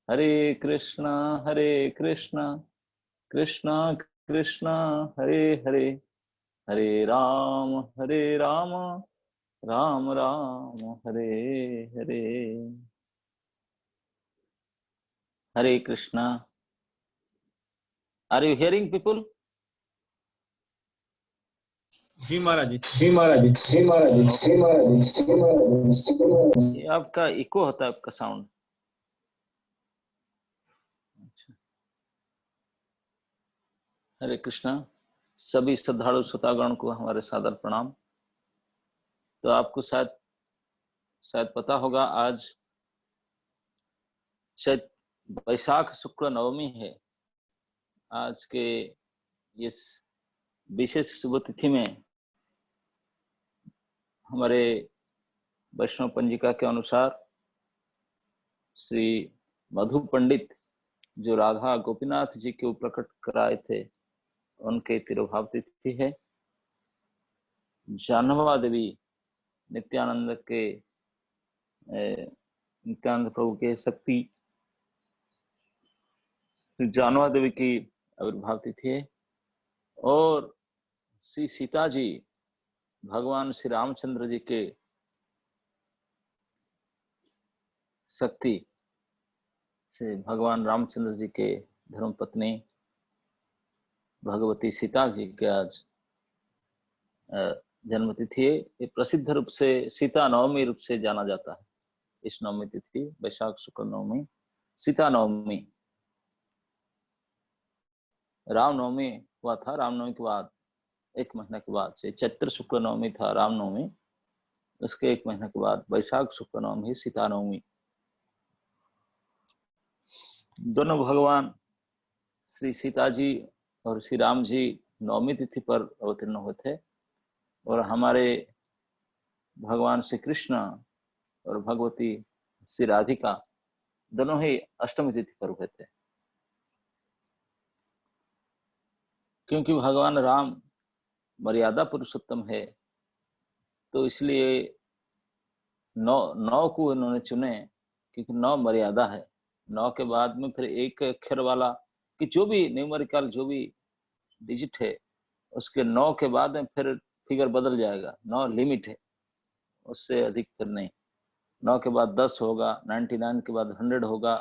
Hare Krishna Krishna Krishna Hare Hare, Hare Ram Ram Ram Hare Hare. Hare Krishna. Are you hearing people? जी महाराज जी। जी महाराज जी, जी महाराज जी, जी महाराज जी, जी महाराज जी, जी महाराज जी। ये आपका इको होता है, आपका साउंड। अच्छा। हरे कृष्णा। सभी श्रद्धालु श्रोतागण को हमारे सादर प्रणाम। तो आपको शायद पता होगा, आज शायद वैशाख शुक्ल नवमी है। आज के इस विशेष शुभ तिथि में हमारे वैष्णव पंजिका के अनुसार श्री मधु पंडित जो राधा गोपीनाथ जी के प्रकट कराए थे, उनके तिरुभाव तिथि है। जानवा देवी नित्यानंद प्रभु के शक्ति जानवा देवी की आविर्भाव तिथि है। और श्री सीता जी भगवान श्री रामचंद्र जी के शक्ति से भगवान रामचंद्र जी के धर्मपत्नी भगवती सीता जी के आज जन्म तिथि है। ये प्रसिद्ध रूप से सीता नवमी रूप से जाना जाता है। इस नवमी तिथि वैशाख शुक्ल नवमी, सीता नवमी। रामनवमी हुआ था, रामनवमी के बाद 1 महीने के बाद से चैत्र शुक्ल नवमी था रामनवमी, उसके 1 महीने के बाद वैशाख शुक्ल नवमी सीता नवमी। दोनों भगवान श्री सीता जी और श्री राम जी नवमी तिथि पर अवतीर्ण हुए थे, और हमारे भगवान श्री कृष्ण और भगवती श्री राधिका दोनों ही अष्टमी तिथि पर हुए थे। क्योंकि भगवान राम मर्यादा पुरुषोत्तम है, तो इसलिए 9 को इन्होंने चुने, क्योंकि 9 मर्यादा है। 9 के बाद में फिर एक अक्षर वाला कि जो भी न्यूमेरिकल जो भी डिजिट है, उसके 9 के बाद में फिर फिगर बदल जाएगा। 9 लिमिट है, उससे अधिक फिर नहीं। 9 के बाद 10 होगा, 99 के बाद 100 होगा।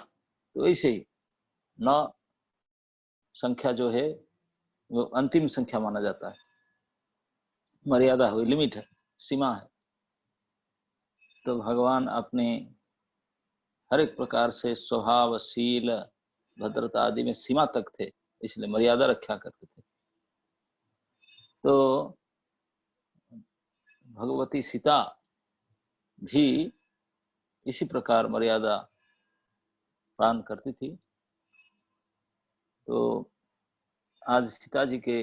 तो ऐसे ही 9 संख्या जो है वो अंतिम संख्या माना जाता है। मर्यादा है, लिमिट है, सीमा है। तो भगवान अपने हर एक प्रकार से स्वभाव, शील, भद्रता आदि में सीमा तक थे, इसलिए मर्यादा रखा करते थे। तो भगवती सीता भी इसी प्रकार मर्यादा पालन करती थी। तो आज सीता जी के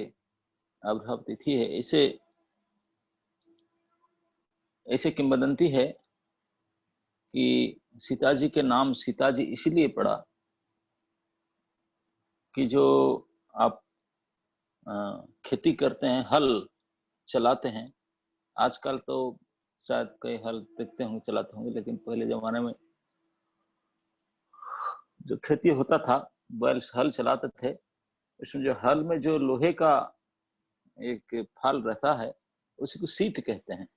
आविर्भाव तिथि है। ऐसे किंवदंती है कि सीता जी के नाम सीता जी इसीलिए पड़ा कि जो आप खेती करते हैं, हल चलाते हैं। आजकल तो शायद कई हल देखते होंगे, चलाते होंगे, लेकिन पहले जमाने में जो खेती होता था, बैल हल चलाते थे। इसमें जो हल में जो लोहे का एक फाल रहता है, उसी को सीत कहते हैं।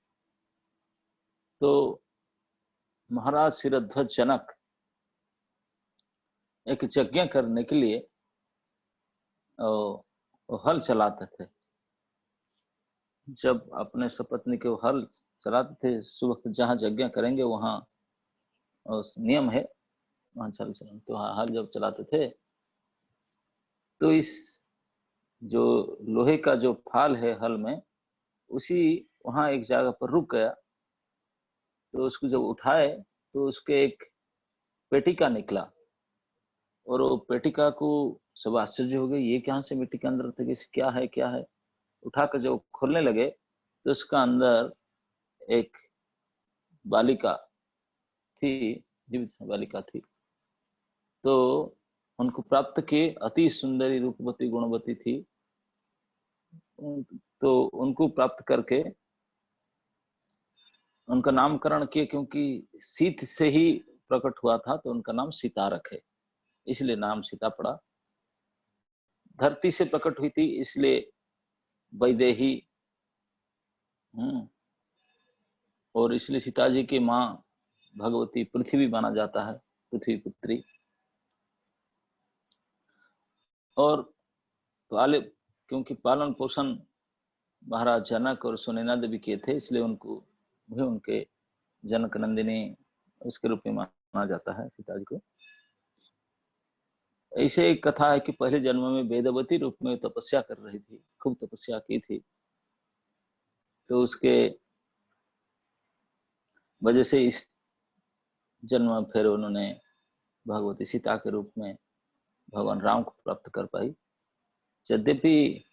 तो महाराज शिरध्वज जनक एक यज्ञ करने के लिए हल चलाते थे। जब अपने सपत्नी के हल चलाते थे, सुबह जहाँ यज्ञ करेंगे वहाँ नियम है, वहाँ चल चल तो हल जब चलाते थे, तो इस जो लोहे का जो फाल है हल में, उसी वहाँ एक जगह पर रुक गया। तो उसको जब उठाए तो उसके एक पेटिका निकला, और वो पेटिका को सब आश्चर्य हो गए, ये कहाँ से मिट्टी के अंदर थे, क्या है क्या है। उठाकर जब खोलने लगे तो उसका अंदर एक बालिका थी, जीवित बालिका थी। तो उनको प्राप्त किए, अति सुंदरी रूपवती गुणवती थी। तो उनको प्राप्त करके उनका नामकरण किए, क्योंकि सीत से ही प्रकट हुआ था, तो उनका नाम सीता रखे। इसलिए नाम सीता पड़ा। धरती से प्रकट हुई थी इसलिए वैदेही, और इसलिए सीता जी की माँ भगवती पृथ्वी माना जाता है, पृथ्वी पुत्री। और क्योंकि पालन पोषण महाराज जनक और सुनैना देवी किए थे, इसलिए उनको भी उनके जनक नंदिनी उसके रूप में माना जाता है सीता जी को। ऐसे एक कथा है कि पहले जन्म में वेदवती रूप में तपस्या कर रही थी, खूब तपस्या की थी, तो उसके वजह से इस जन्म में फिर उन्होंने भगवती सीता के रूप में भगवान राम को प्राप्त कर पाई। यद्यपि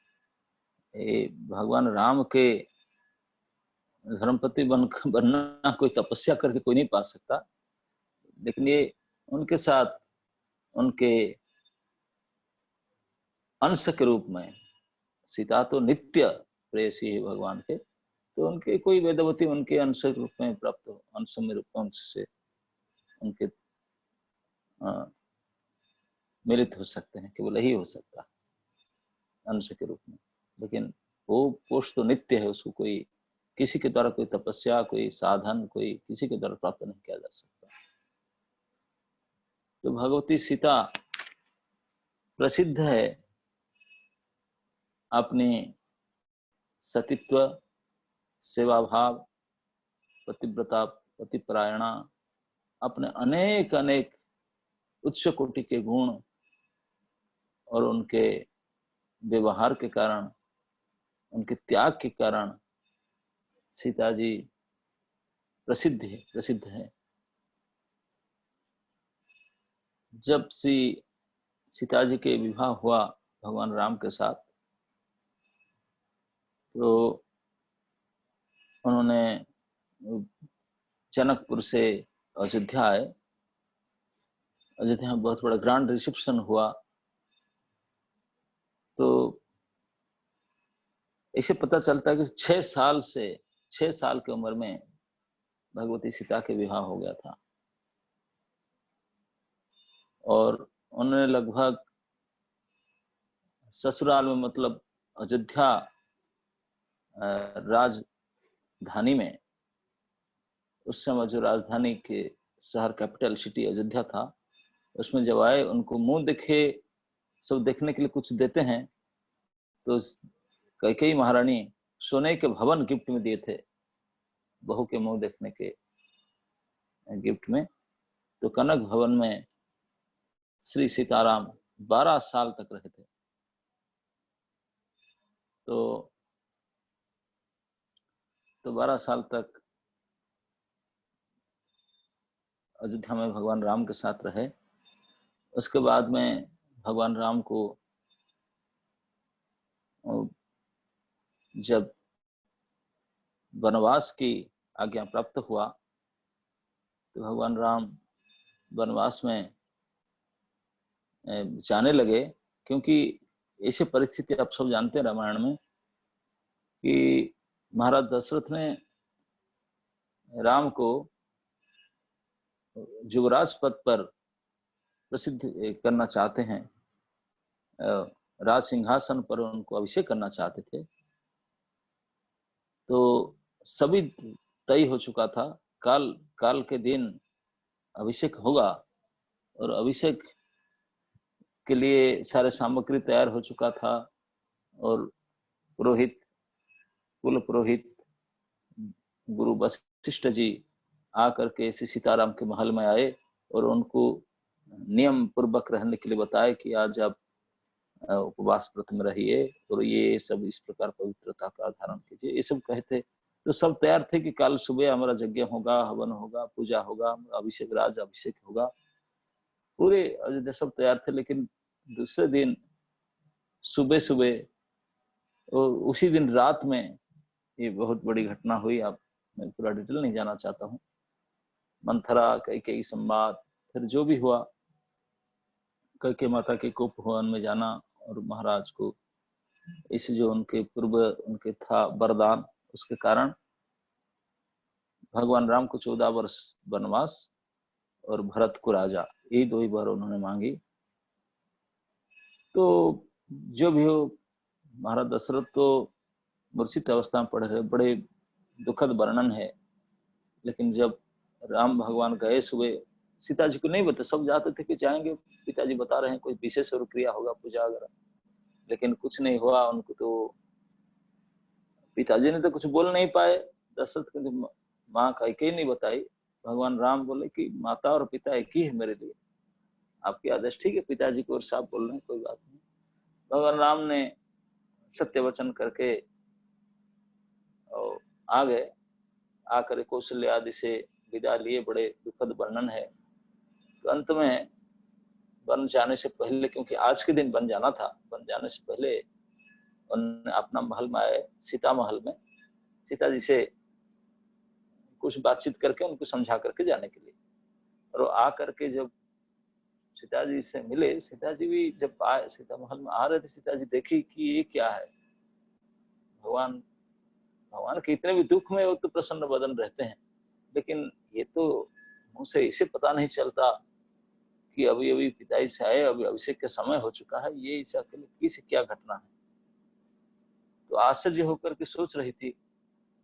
भगवान राम के धर्मपति बनना कोई तपस्या करके कोई नहीं पा सकता, लेकिन ये उनके साथ उनके अंश के रूप में, सीता तो नित्य प्रेयसी है भगवान के, तो उनके कोई वेदवती उनके अंश रूप में प्राप्त हो, अंश में रूप अंश से उनके मिलित हो सकते हैं, केवल यही हो सकता है अंश के रूप में। लेकिन वो पुरुष तो नित्य है, उसको कोई किसी के द्वारा कोई तपस्या, कोई साधन, कोई किसी के द्वारा प्राप्त नहीं किया जा सकता। तो भगवती सीता प्रसिद्ध है अपने सतीत्व, सेवा भाव, पतिव्रता, पतिपरायणा, अपने अनेक अनेक उच्च कोटि के गुण और उनके व्यवहार के कारण, उनके त्याग के कारण सीता जी प्रसिद्ध है। जब सीता जी के विवाह हुआ भगवान राम के साथ, तो उन्होंने जनकपुर से अयोध्या आए। अयोध्या में बहुत बड़ा ग्रांड रिसेप्शन हुआ। तो ऐसे पता चलता है कि 6 साल की उम्र में भगवती सीता के विवाह हो गया था, और उन्होंने लगभग ससुराल में, मतलब अयोध्या राजधानी में, उस समय जो राजधानी के शहर कैपिटल सिटी अयोध्या था, उसमें जब आए, उनको मुंह देखे सब देखने के लिए कुछ देते हैं, तो कैकेयी महारानी सोने के भवन गिफ्ट में दिए थे बहू के मुंह देखने के गिफ्ट में। तो कनक भवन में श्री सीताराम 12 साल तक रहे थे। तो 12 साल तक अयोध्या में भगवान राम के साथ रहे। उसके बाद में भगवान राम को जब वनवास की आज्ञा प्राप्त हुआ, तो भगवान राम वनवास में जाने लगे, क्योंकि ऐसी परिस्थिति आप सब जानते हैं रामायण में कि महाराज दशरथ ने राम को युवराज पद पर प्रसिद्ध करना चाहते हैं, राज सिंहासन पर उनको अभिषेक करना चाहते थे। तो सभी तय हो चुका था, काल के दिन अभिषेक होगा, और अभिषेक के लिए सारे सामग्री तैयार हो चुका था। और कुल पुरोहित गुरु वशिष्ठ जी आकर के श्री सीताराम के महल में आए और उनको नियम पूर्वक रहने के लिए बताए कि आज आप उपवास व्रत में रहिए और ये सब इस प्रकार पवित्रता का धारण कीजिए, ये सब कहते। तो सब तैयार थे कि कल सुबह हमारा यज्ञ होगा, हवन होगा, पूजा होगा, अभिषेक, राज अभिषेक होगा, पूरे अयोध्या सब तैयार थे। लेकिन दूसरे दिन सुबह और उसी दिन रात में ये बहुत बड़ी घटना हुई। आप, मैं पूरा डिटेल नहीं जाना चाहता हूँ। मंथरा, कैकेयी संवाद, फिर जो भी हुआ, कैकेयी माता के कोप भवन में जाना, और महाराज को इस जो उनके पूर्व उनके था वरदान, उसके कारण भगवान राम को 14 वर्ष वनवास और भरत को राजा, ये 2 ही वर उन्होंने मांगी। तो जो भी हो, महाराज दशरथ तो मूर्छित अवस्था में पड़े रहे, बड़े दुखद वर्णन है। लेकिन जब राम भगवान गए सुबह, सीता जी को नहीं बता, सब जाते थे कि जाएंगे, पिताजी बता रहे हैं कोई विशेष और क्रिया होगा, पूजा वगैरह, लेकिन कुछ नहीं हुआ। उनको तो पिताजी ने तो कुछ बोल नहीं पाए। दशरथ को माँ कैकेयी नहीं बताई। भगवान राम बोले कि माता और पिता एक ही है मेरे लिए, आपके आदेश। ठीक है, पिताजी को और साफ बोल रहे हैं, कोई बात नहीं। भगवान राम ने सत्य वचन करके और आ गए। आकर कौशल्य आदि से विदा लिए, बड़े दुखद वर्णन है। तो अंत में वन जाने से पहले, क्योंकि आज के दिन वन जाना था, वन जाने से पहले उन्होंने अपना महल में आए, सीता महल में सीता जी से कुछ बातचीत करके उनको समझा करके जाने के लिए। और आ करके जब सीता जी से मिले, सीता जी भी जब आए, सीता महल में आ रहे थे, सीता जी देखी कि ये क्या है। भगवान भगवान के इतने भी दुख में वो तो प्रसन्न वदन रहते हैं, लेकिन ये तो मुंह से इसे पता नहीं चलता कि अभी अभी पिताजी से आए, अभी अभिषेक का समय हो चुका है, ये इसे अकेले किस क्या घटना है। तो आश्चर्य होकर के सोच रही थी,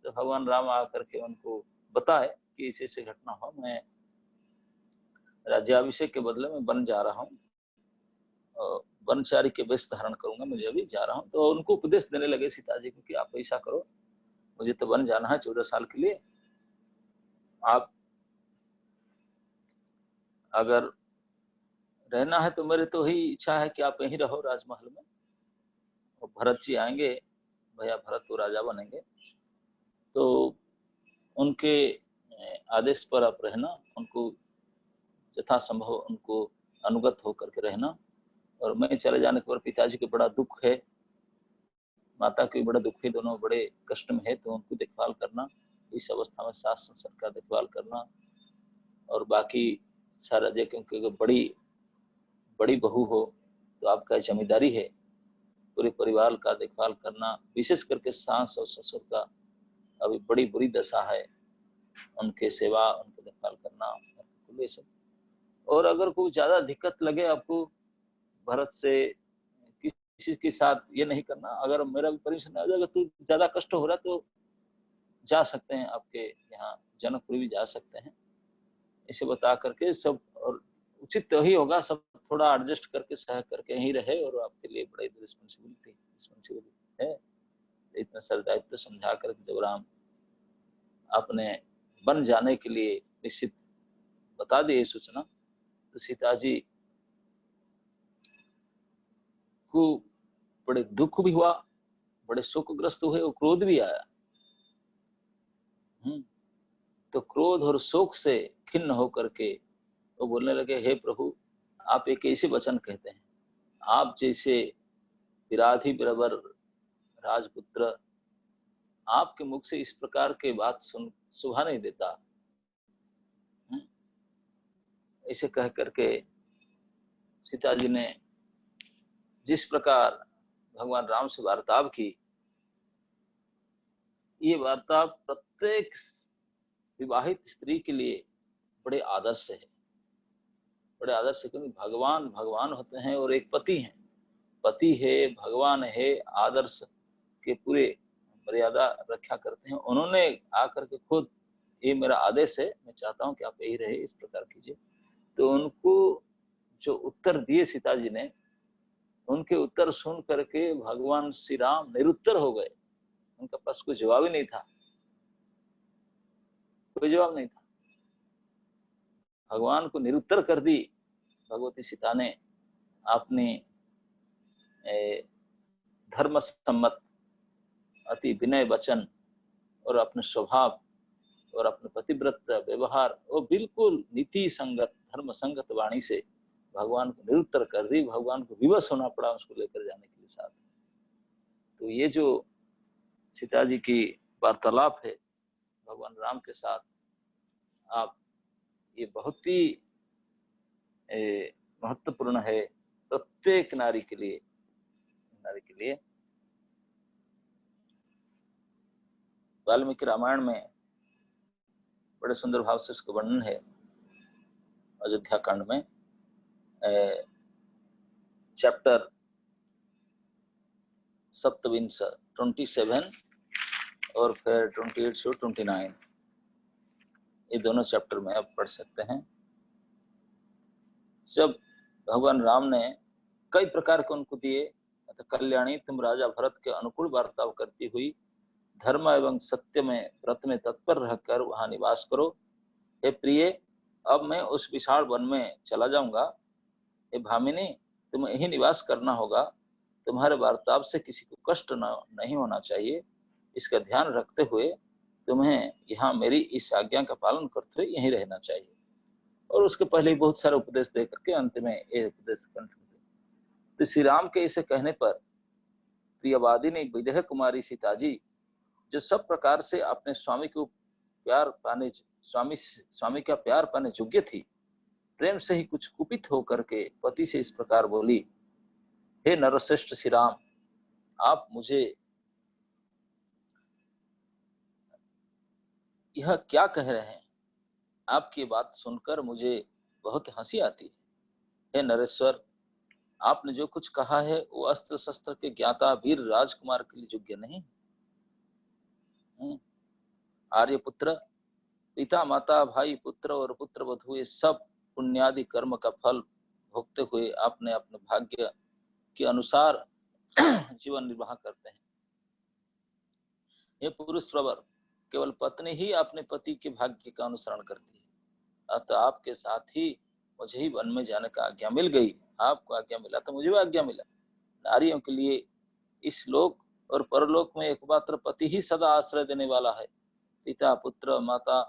तो भगवान राम आकर के उनको बताए कि इसे ऐसे घटना हो, मैं राज्याभिषेक के बदले में वन जा रहा हूँ, वनचारी के वेश धारण करूंगा, मुझे अभी जा रहा हूँ। तो उनको उपदेश देने लगे सीता जी को कि आप ऐसा करो, मुझे तो वन जाना है 14 साल के लिए, आप अगर रहना है तो मेरे तो ही इच्छा है कि आप यहीं रहो राजमहल में, और भरत जी आएंगे, भैया भरत तो राजा बनेंगे, तो उनके आदेश पर आप रहना, उनको यथासंभव उनको अनुगत होकर के रहना। और मैं चले जाने के बाद पिताजी को बड़ा दुख है, माता को बड़ा दुख है, दोनों बड़े कष्ट में है, तो उनको देखभाल करना, इस अवस्था में सास ससुर का देखभाल करना। और बाकी सारा जो, क्योंकि बड़ी बहू हो तो आपका जिम्मेदारी है पूरे परिवार का देखभाल करना, विशेष करके सास और ससुर का अभी बड़ी बुरी दशा है, उनके सेवा, उनके देखभाल करना, ये सब। और अगर कोई ज्यादा दिक्कत लगे आपको भरत से, किसी के साथ ये नहीं करना, अगर मेरा भी परमिशन आ जाएगा तो ज्यादा कष्ट हो रहा तो जा सकते हैं, आपके यहाँ जनकपुरी भी जा सकते हैं, इसे बता करके सब। और उचित तो ही होगा, सब थोड़ा एडजस्ट करके सह करके यहीं रहे, और आपके लिए बड़ी रिस्पॉन्सिबिलिटी है। इतना सारा दायित्व समझा करके जब राम अपने वन जाने के लिए निश्चित बता दिए सूचना, तो सीता जी को बड़े दुख भी हुआ, बड़े शोकग्रस्त हुए, और क्रोध भी आया। तो क्रोध और शोक से खिन्न होकर के वो बोलने लगे, हे प्रभु, आप एक ऐसे वचन कहते हैं, आप जैसे विराधी बराबर राजपुत्र, आपके मुख से इस प्रकार के बात सुन शोभा नहीं देता। ऐसे कह करके सीता जी ने जिस प्रकार भगवान राम से वार्ताव की, ये वार्ताव प्रत्येक विवाहित स्त्री के लिए बड़े आदर्श है, बड़े आदर्श है। क्योंकि भगवान भगवान होते हैं और एक पति हैं, पति है, भगवान है, आदर्श के पूरे मर्यादा रक्षा करते हैं। उन्होंने आकर के खुद, ये मेरा आदेश है, मैं चाहता हूं कि आप यही रहे, इस प्रकार कीजिए। तो उनको जो उत्तर दिए सीता जी ने, उनके उत्तर सुन करके भगवान श्री राम निरुत्तर हो गए, उनके पास कोई जवाब ही नहीं था, कोई जवाब नहीं था। भगवान को निरुत्तर कर दी भगवती सीता ने अपने धर्म सम्मत अति विनय वचन और अपने स्वभाव और अपने पतिव्रत व्यवहार और बिल्कुल नीति संगत धर्म संगत वाणी से भगवान को निरुत्तर कर दी। भगवान को विवश होना पड़ा उसको लेकर जाने के लिए साथ। तो ये जो सीता जी की वार्तालाप है भगवान राम के साथ, आप ये बहुत ही महत्वपूर्ण है प्रत्येक नारी के लिए। वाल्मीकि रामायण में बड़े सुंदर भाव से उसका वर्णन है। अयोध्या कांड में चैप्टर सप्तविंश 27 और फिर 28 से 29, ये दोनों चैप्टर में आप पढ़ सकते हैं। जब भगवान राम ने कई प्रकार के उनको दिए, तो कल्याणी तुम राजा भरत के अनुकूल वार्ताव करती हुई धर्म एवं सत्य में व्रत में तत्पर रहकर वहां निवास करो। हे प्रिय, अब मैं उस विशाल वन में चला जाऊंगा। हे भामिनी, तुम्हें यही निवास करना होगा। तुम्हारे वार्ताव से किसी को कष्ट नहीं होना चाहिए, इसका ध्यान रखते हुए तुम्हें यहाँ मेरी इस आज्ञा का पालन करते हुए यहीं रहना चाहिए। और उसके पहले बहुत सारे उपदेश दे करके अंत में ये उपदेश तो श्री राम के इसे कहने पर प्रियवादिनी विदेह कुमारी सीता जी, जो सब प्रकार से अपने स्वामी को प्यार पाने स्वामी का प्यार पाने योग्य थी, प्रेम से ही कुछ कुपित होकर के पति से इस प्रकार बोली, हे नरश्रेष्ठ श्री राम, आप मुझे यह क्या कह रहे हैं? आपकी बात सुनकर मुझे बहुत हंसी आती है। हे नरेश्वर, आपने जो कुछ कहा है वो अस्त्र शस्त्र के ज्ञाता वीर राजकुमार के लिए योग्य नहीं। आर्यपुत्र, पिता माता भाई पुत्र और पुत्र वधु, ये सब पुण्यादि कर्म का फल भोगते हुए आपने अपने भाग्य के अनुसार जीवन निर्वाह करते हैं। ये पुरुष प्रवर, केवल पत्नी ही अपने पति के भाग्य का अनुसरण करती है। अतः आपके साथ ही मुझे ही वन में जाने का आज्ञा मिल गई। आपको आज्ञा मिला तो मुझे भी आज्ञा मिला। नारियों के लिए इस लोक और परलोक में एकमात्र पति ही सदा आश्रय देने वाला है। पिता पुत्र माता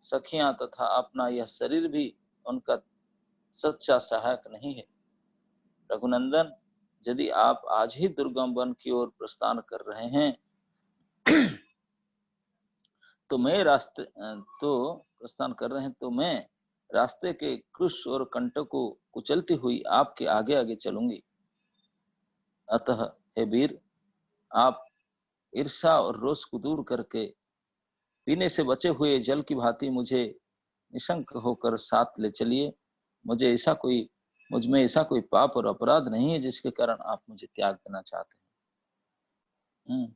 सखियां तथा अपना यह शरीर भी उनका सच्चा सहायक नहीं है। रघुनंदन, यदि आप आज ही दुर्गम वन की ओर प्रस्थान कर रहे हैं तो मैं रास्ते के क्रुश और कंटक को कुचलती हुई आपके आगे आगे चलूंगी। अतः हे वीर, आप ईर्षा और रोष को दूर करके पीने से बचे हुए जल की भांति मुझे निशंक होकर साथ ले चलिए। मुझ में ऐसा कोई पाप और अपराध नहीं है जिसके कारण आप मुझे त्याग देना चाहते हैं।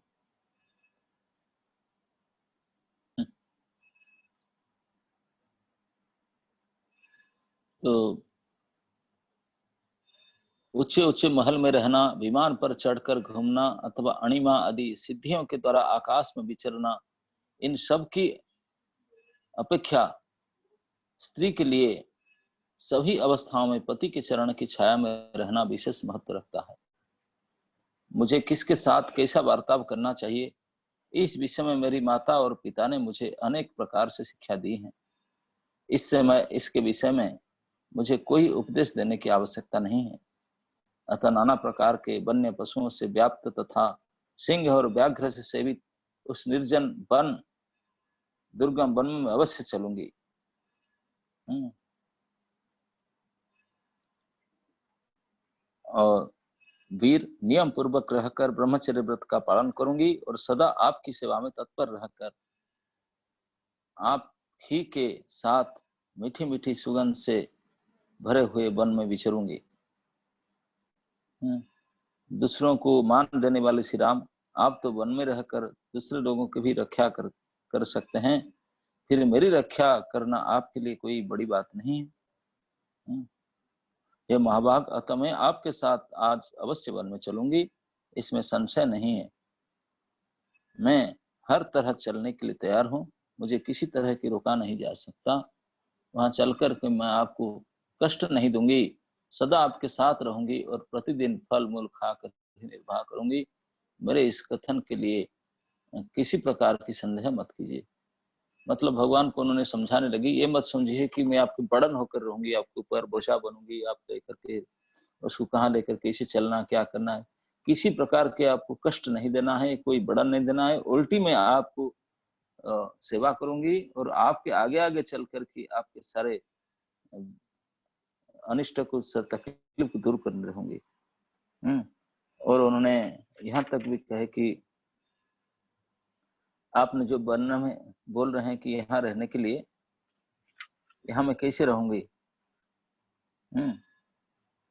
तो ऊंचे ऊंचे महल में रहना, विमान पर चढ़कर घूमना अथवा अणिमा आदि सिद्धियों के द्वारा आकाश में विचरना, इन सब की अपेक्षा स्त्री के लिए सभी अवस्थाओं में पति के चरण की छाया में रहना विशेष महत्व रखता है। मुझे किसके साथ कैसा वार्ताव करना चाहिए, इस विषय में मेरी माता और पिता ने मुझे अनेक प्रकार से शिक्षा दी है। इसके विषय में मुझे कोई उपदेश देने की आवश्यकता नहीं है। अतः नाना प्रकार के वन्य पशुओं से व्याप्त तथा सिंह और व्याघ्र से सेवित उस निर्जन दुर्गम वन में अवश्य चलूंगी। और वीर, नियम पूर्वक रहकर ब्रह्मचर्य व्रत का पालन करूंगी और सदा आपकी सेवा में तत्पर रहकर आप ही के साथ मीठी मीठी सुगंध से भरे हुए वन में विचरूंगी। दूसरों को मान देने वाले श्री राम, आप तो वन में रहकर दूसरे लोगों की भी रक्षा कर सकते हैं, फिर मेरी रक्षा करना आपके लिए कोई बड़ी बात नहीं है। ये महाभाग, अतः मैं आपके साथ आज अवश्य वन में चलूंगी, इसमें संशय नहीं है। मैं हर तरह चलने के लिए तैयार हूँ, मुझे किसी तरह की रोका नहीं जा सकता। वहां चलकर के मैं आपको कष्ट नहीं दूंगी, सदा आपके साथ रहूंगी और प्रतिदिन फल मूल खाकर निर्वाह करूंगी। मेरे इस कथन के लिए किसी प्रकार की संदेह मत कीजिए। मतलब भगवान को उन्होंने समझाने लगी, ये मत समझिए कि मैं आपके बड़न होकर रहूंगी, आपके ऊपर बोझा बनूंगी, आप लेकर के उसको कहाँ लेकर कैसे चलना, क्या करना है, किसी प्रकार के आपको कष्ट नहीं देना है, कोई बड़न नहीं देना है। उल्टी मैं आपको सेवा करूंगी और आपके आगे आगे चल करके आपके सारे अनिष्ट को तकलीफ को दूर कर रहूंगी। और उन्होंने यहाँ तक भी कहे कि आपने जो वर्णन में बोल रहे हैं कि यहाँ रहने के लिए, यहाँ मैं कैसे रहूंगी,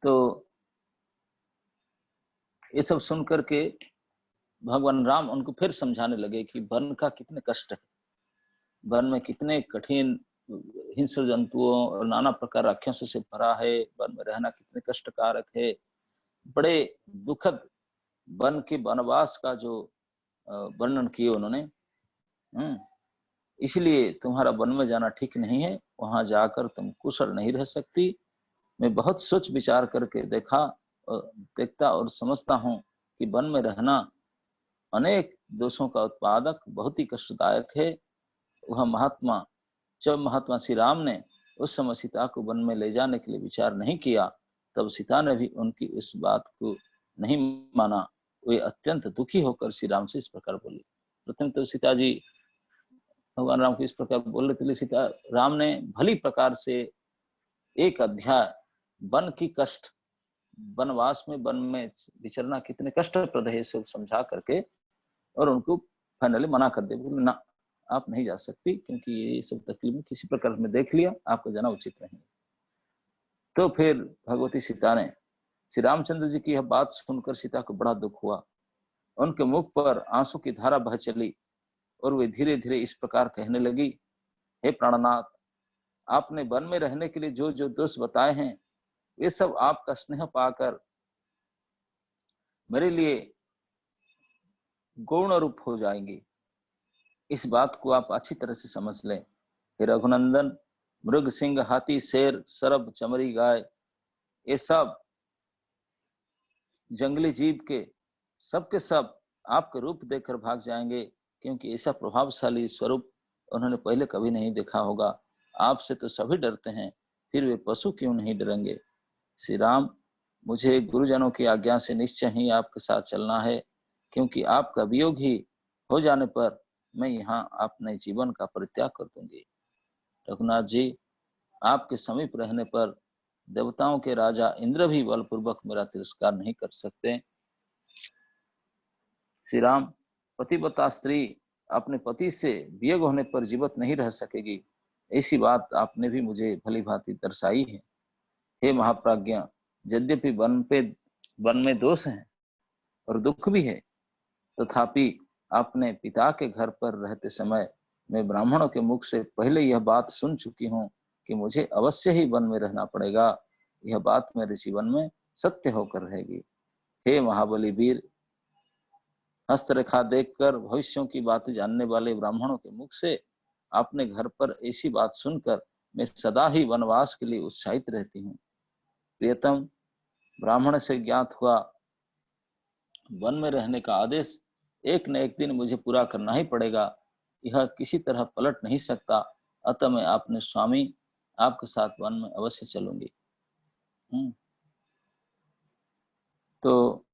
तो ये सब सुन करके भगवान राम उनको फिर समझाने लगे कि वन का कितने कष्ट है, वन में कितने कठिन हिंस्र जंतुओं और नाना प्रकार राक्षसों से भरा है, वन में रहना कितने कष्टकारक है। बड़े दुखद वन के वनवास का जो वर्णन किए उन्होंने। इसलिए तुम्हारा वन में जाना ठीक नहीं है, वहां जाकर तुम कुशल नहीं रह सकती। मैं बहुत सोच विचार करके देखता और समझता हूँ कि वन में रहना अनेक दोषों का उत्पादक, बहुत ही कष्टदायक है। जब महात्मा श्री राम ने उस समय सीता को वन में ले जाने के लिए विचार नहीं किया, तब सीता ने भी उनकी इस बात को नहीं माना। वे अत्यंत दुखी होकर श्री राम से इस प्रकार बोली। प्रथम तो सीता जी भगवान राम को इस प्रकार बोल रहे थे, सीता राम ने भली प्रकार से एक अध्याय वन की कष्ट, वनवास में, वन में विचरना कितने कष्टप्रद है, सब समझा करके और उनको फाइनली मना कर दे। बोले ना, आप नहीं जा सकती, क्योंकि ये सब तकलीफ किसी प्रकार में देख लिया, आपको जाना उचित नहीं। तो फिर भगवती सीता ने श्री रामचंद्र जी की यह बात सुनकर सीता को बड़ा दुख हुआ। उनके मुख पर आंसू की धारा बह चली और वे धीरे धीरे इस प्रकार कहने लगी, हे प्राणनाथ, आपने वन में रहने के लिए जो जो दोष बताए हैं, वे सब आपका स्नेह पाकर मेरे लिए गौण रूप हो जाएंगी। इस बात को आप अच्छी तरह से समझ लें। हे रघुनंदन, मृग, सिंह, हाथी, शेर, सरब, चमरी, गाय, ये सब जंगली जीव के सब आपके रूप देखकर भाग जाएंगे, क्योंकि ऐसा प्रभावशाली स्वरूप उन्होंने पहले कभी नहीं देखा होगा। आपसे तो सभी डरते हैं, फिर वे पशु क्यों नहीं डरेंगे। श्री राम, मुझे गुरुजनों की आज्ञा से निश्चय ही आपके साथ चलना है, क्योंकि आपका वियोग ही हो जाने पर मैं यहाँ अपने जीवन का परित्याग कर दूंगी। रघुनाथ जी, आपके समीप रहने पर देवताओं के राजा इंद्र भी बलपूर्वक मेरा तिरस्कार नहीं कर सकते। श्री राम, पतिव्रता स्त्री अपने पति से वियोग होने पर जीवित नहीं रह सकेगी, ऐसी बात आपने भी मुझे भली भांति दर्शाई है। हे महाप्राज्ञ, यद्यपि वन में दोष हैं और दुख भी है, तथापि अपने पिता के घर पर रहते समय मैं ब्राह्मणों के मुख से पहले यह बात सुन चुकी हूँ कि मुझे अवश्य ही वन में रहना पड़ेगा। यह बात मेरे जीवन में सत्य होकर रहेगी। हे महाबली वीर, हस्तरेखा देखकर भविष्यों की बातें जानने वाले ब्राह्मणों के मुख से अपने घर पर ऐसी बात सुनकर मैं सदा ही वनवास के लिए उत्साहित रहती हूँ। प्रियतम, ब्राह्मण से ज्ञात हुआ वन में रहने का आदेश एक न एक दिन मुझे पूरा करना ही पड़ेगा, यह किसी तरह पलट नहीं सकता। अतः मैं अपने स्वामी आपके साथ वन में अवश्य चलूंगी। तो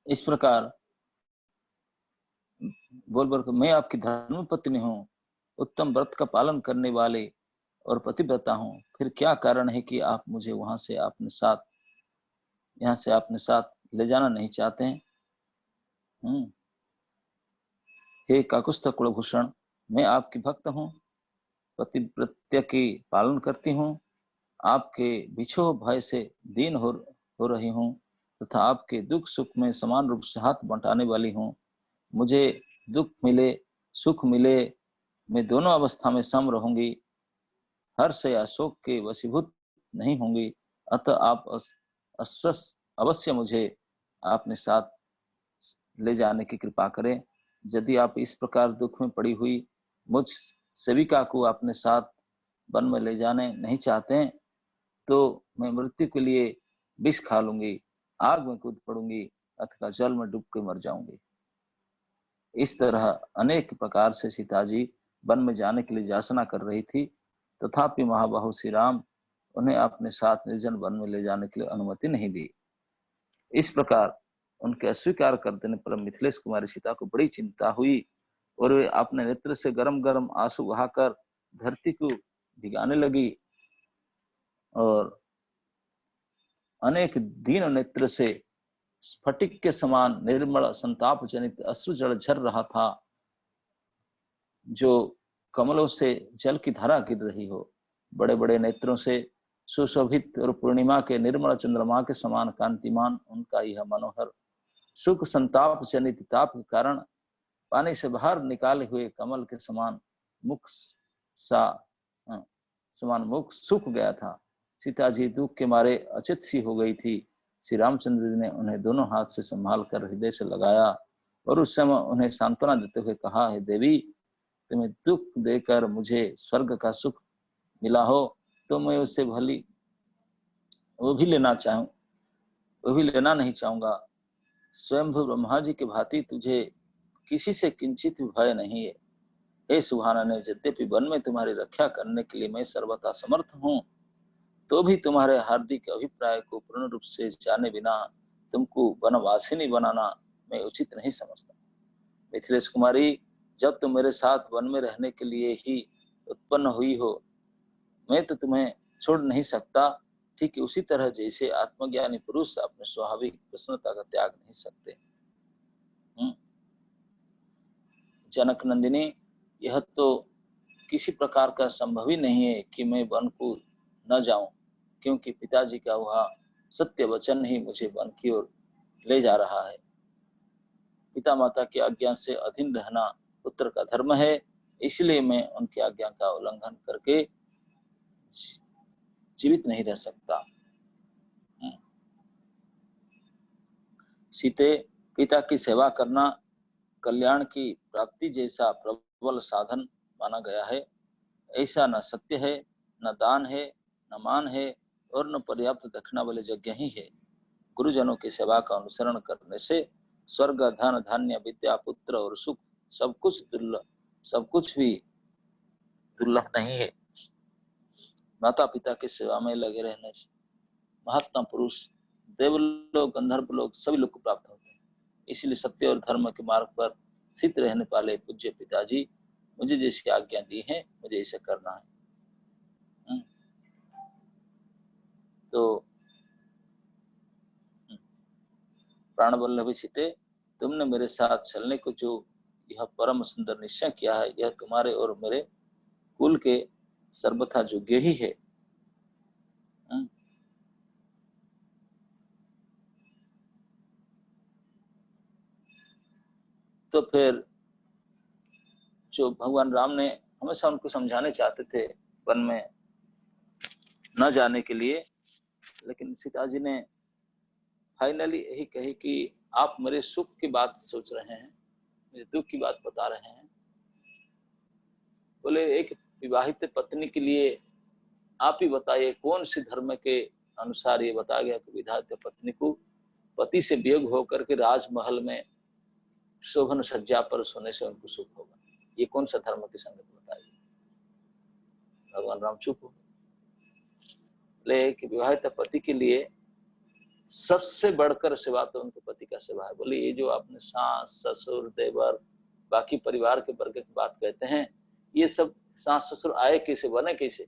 इस प्रकार बोल मैं आपकी धर्म पत्नी हूँ, उत्तम व्रत का पालन करने वाले और पतिव्रता हूँ, फिर क्या कारण है कि आप मुझे यहाँ से अपने साथ ले जाना नहीं चाहते हैं। हे काकुस्थ कुलभूषण, मैं आपकी भक्त हूँ, पतिव्रत्य की पालन करती हूँ, आपके बिछोह भय से दीन हो रही हूँ तथा आपके दुख सुख में समान रूप से हाथ बंटाने वाली हूँ। मुझे दुख मिले सुख मिले, मैं दोनों अवस्था में सम रहूंगी, हर्ष या शोक के वशीभूत नहीं होंगी। अतः आप अस्वस्थ अवश्य मुझे अपने साथ ले जाने की कृपा करें। यदि आप इस प्रकार दुख में पड़ी हुई मुझ सेविका को अपने साथ वन में ले जाने नहीं चाहते हैं, तो मैं मृत्यु के लिए विष खा लूंगी, आग में कूद पड़ूंगी अथवा जल में डूब के मर जाऊंगी। इस तरह अनेक प्रकार से सीता जी वन में जाने के लिए याचना कर रही थी, तथापि महाबाहु श्री राम उन्हें अपने साथ निर्जन वन में ले जाने के लिए अनुमति नहीं दी। इस प्रकार उनके अस्वीकार कर देने पर मिथिलेश कुमारी सीता को बड़ी चिंता हुई और वे अपने नेत्र से गरम गरम आंसू बहाकर धरती को भिगाने लगी और अनेक दीन नेत्र से स्फटिक के समान निर्मल संताप जनित अश्रु जल झर रहा था, जो कमलों से जल की धारा गिर रही हो। बड़े बड़े नेत्रों से सुशोभित और पूर्णिमा के निर्मल चंद्रमा के समान कांतिमान उनका यह मनोहर सुख संताप जनित ताप के कारण पानी से बाहर निकाले हुए कमल के समान मुख सूख गया था। सीता जी दुख के मारे अचेत सी हो गई थी। श्री रामचंद्र जी ने उन्हें दोनों हाथ से संभाल कर हृदय से लगाया और उस समय उन्हें सांत्वना देते हुए कहा, हे देवी, तुम्हें दुख देकर मुझे स्वर्ग का सुख मिला हो तो मैं उससे भली वो भी लेना नहीं चाहूंगा। स्वयंभू ब्रह्मा जी के भांति तुझे किसी से किंचित भय नहीं है। हे सुहाना, यद्यपि वन में तुम्हारी रक्षा करने के लिए मैं सर्वथा समर्थ हूँ, तो भी तुम्हारे हार्दिक अभिप्राय को पूर्ण रूप से जाने बिना तुमको वनवासिनी बनाना मैं उचित नहीं समझता। मिथिलेश कुमारी, जब तुम मेरे साथ वन में रहने के लिए ही उत्पन्न हुई हो, मैं तो तुम्हें छोड़ नहीं सकता। ठीक उसी तरह जैसे आत्मज्ञानी पुरुष अपने स्वाभाविक प्रसन्नता का त्याग नहीं सकते। जनक नंदिनी, यह तो किसी प्रकार का संभव ही नहीं है कि मैं वन को न जाऊं, क्योंकि पिताजी का वह सत्य वचन ही मुझे वन की ओर ले जा रहा है। पिता माता की आज्ञा से अधीन रहना पुत्र का धर्म है, इसलिए मैं उनकी आज्ञा का उल्लंघन करके जीवित नहीं रह सकता। सीते, पिता की सेवा करना कल्याण की प्राप्ति जैसा प्रबल साधन माना गया है। ऐसा न सत्य है, न दान है, न मान है और न पर्याप्त दक्षिणा वाले यज्ञ ही है। गुरुजनों की सेवा का अनुसरण करने से स्वर्ग, धन, धान्य, विद्या, पुत्र और सुख सब कुछ भी दुर्लभ नहीं है। माता पिता की सेवा में लगे रहने से महात्मा पुरुष देवलोक, गंधर्व लोग सभी लोग को प्राप्त होते हैं। इसलिए सत्य और धर्म के मार्ग पर स्थित रहने वाले पूज्य पिताजी मुझे जैसी आज्ञा दी है, मुझे इसे करना है। तो प्राणवल्लभ सीते, तुमने मेरे साथ चलने को जो यह परम सुंदर निश्चय किया है, यह तुम्हारे और मेरे कुल के सर्वथा योग्य ही है। तो फिर जो भगवान राम ने हमेशा उनको समझाने चाहते थे वन में न जाने के लिए, लेकिन सीता जी ने फाइनली यही कही कि आप मेरे सुख की बात सोच रहे हैं, मेरे दुख की बात बता रहे हैं। बोले, एक विवाहित पत्नी के लिए आप ही बताइए कौन सी धर्म के अनुसार ये बताया गया कि विवाहित पत्नी को पति से वियोग होकर के राजमहल में शोभन सज्जा पर सोने से उनको सुख होगा। ये कौन सा धर्म की संगत बताइए। भगवान राम चुप हो गए। कि विवाहित पति के लिए सबसे बढ़कर सेवा तो उनके पति का सेवा है। बोले, ये जो आपने सास, ससुर, देवर, बाकी परिवार के वर्ग की बात कहते हैं, ये सब सास ससुर आए कैसे, बने कैसे?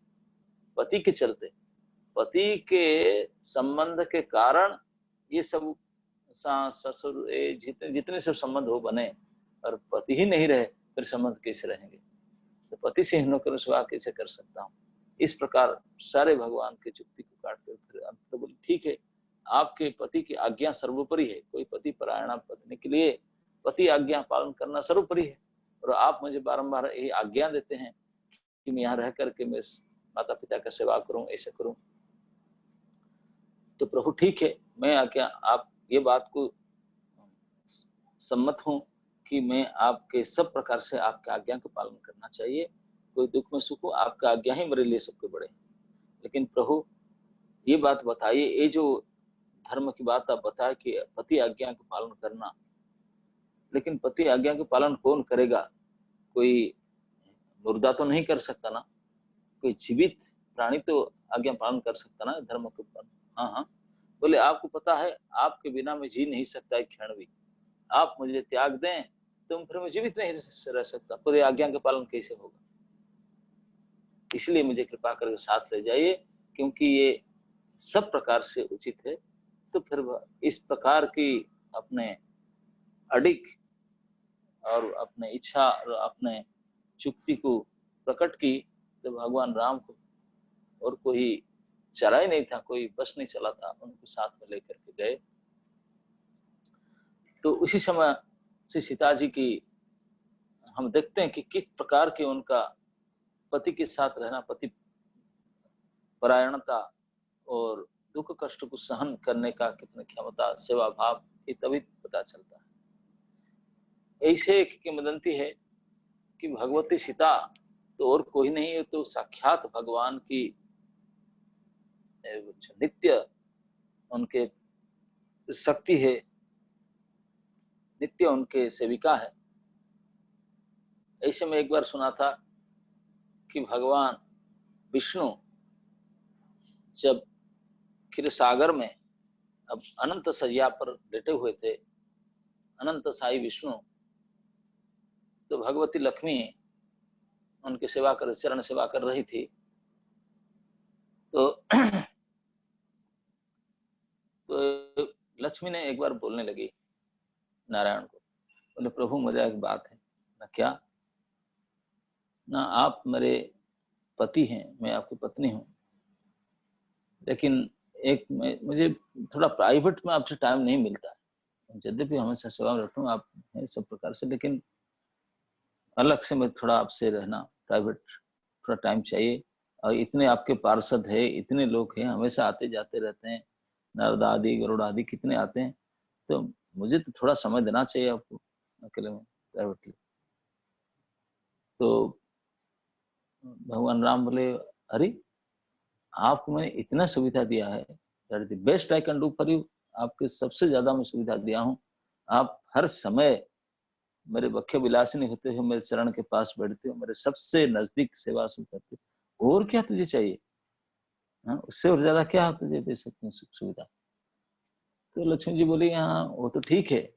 पति के चलते, पति के संबंध के कारण ये सब सास ससुर जितने सब संबंध हो बने, और पति ही नहीं रहे फिर संबंध कैसे रहेंगे? तो पति से हिनों सेवा कैसे कर सकता हूँ? इस प्रकार सारे भगवान के चुक्ति को काटते फिर अंत तो बोले, ठीक है, आपके पति की आज्ञा सर्वोपरि है। कोई पति परायणा पत्नी के लिए पति आज्ञा पालन करना सर्वोपरि है, और आप मुझे बारंबार यही आज्ञा देते हैं कि मैं यहाँ रह करके मैं माता पिता का सेवा करूं, ऐसे करूं। तो प्रभु ठीक है, मैं आज्ञा, आप ये बात को सम्मत हूं कि मैं आपके सब प्रकार से आपके आज्ञा का पालन करना चाहिए। कोई दुख में सुख हो, आपका आज्ञा ही मेरे लिए सबके बड़े। लेकिन प्रभु ये बात बताइए, ये जो धर्म की बात आप बताए कि पति आज्ञा का पालन करना, लेकिन पति आज्ञा का पालन कौन करेगा? कोई मुर्दा तो नहीं कर सकता ना, कोई जीवित प्राणी तो आज्ञा पालन कर सकता ना धर्म के ऊपर। हाँ, बोले, आपको पता है आपके बिना मैं जी नहीं सकता एक क्षण भी। आप मुझे त्याग दें तो फिर मैं जीवित नहीं रह सकता, पूरे आज्ञा का पालन कैसे होगा? इसलिए मुझे कृपा करके साथ ले जाइए, क्योंकि ये सब प्रकार से उचित है। तो फिर इस प्रकार की अपने अडिग और अपने इच्छा और अपने चुक्ति को प्रकट की, तो भगवान राम को और कोई चला ही नहीं था, कोई बस नहीं चला था, उनको साथ में लेकर के गए। तो उसी समय से सीता जी की हम देखते हैं कि किस प्रकार के उनका पति के साथ रहना, पति परायणता और दुख कष्ट को सहन करने का कितनी क्षमता, सेवा भाव, ये तभी पता चलता है। ऐसे एक किंवदंती है कि भगवती सीता तो और कोई नहीं है, तो साक्षात भगवान की नित्य उनके शक्ति है, नित्य उनके सेविका है। ऐसे में एक बार सुना था कि भगवान विष्णु जब क्षीर सागर में अब अनंत सज्जा पर लेटे हुए थे, अनंत साई विष्णु, तो भगवती लक्ष्मी उनकी सेवा कर, चरण सेवा कर रही थी। तो लक्ष्मी ने एक बार बोलने लगी नारायण को, बोले प्रभु मुझे एक बात है ना, क्या ना, आप मेरे पति हैं, मैं आपकी पत्नी हूँ, लेकिन एक मुझे थोड़ा प्राइवेट में आपसे टाइम नहीं मिलता है। यद्यपि हमेशा सेवा में रहता हूँ आप हैं सब प्रकार से, लेकिन अलग से मैं थोड़ा आपसे रहना, प्राइवेट थोड़ा टाइम चाहिए। और इतने आपके पार्षद है, इतने लोग हैं, हमेशा आते जाते रहते हैं, नारदा आदि गरुड़ आदि कितने आते हैं, तो मुझे तो थोड़ा समय देना चाहिए आपको अकेले में, प्राइवेटली। तो भगवान राम बोले, अरे आपको मैंने इतना सुविधा दिया है, that the best I can do for you, आपके सबसे ज्यादा मैं सुविधा दिया हूँ, आप हर समय मेरे बख्य विलासिनी होते हो, मेरे चरण के पास बैठते हो, मेरे सबसे नजदीक सेवा से करते हो, और क्या तुझे चाहिए? उससे और ज्यादा क्या तुझे दे सकते हैं सुख सुविधा? तो लक्ष्मी जी बोली, हाँ वो तो ठीक है,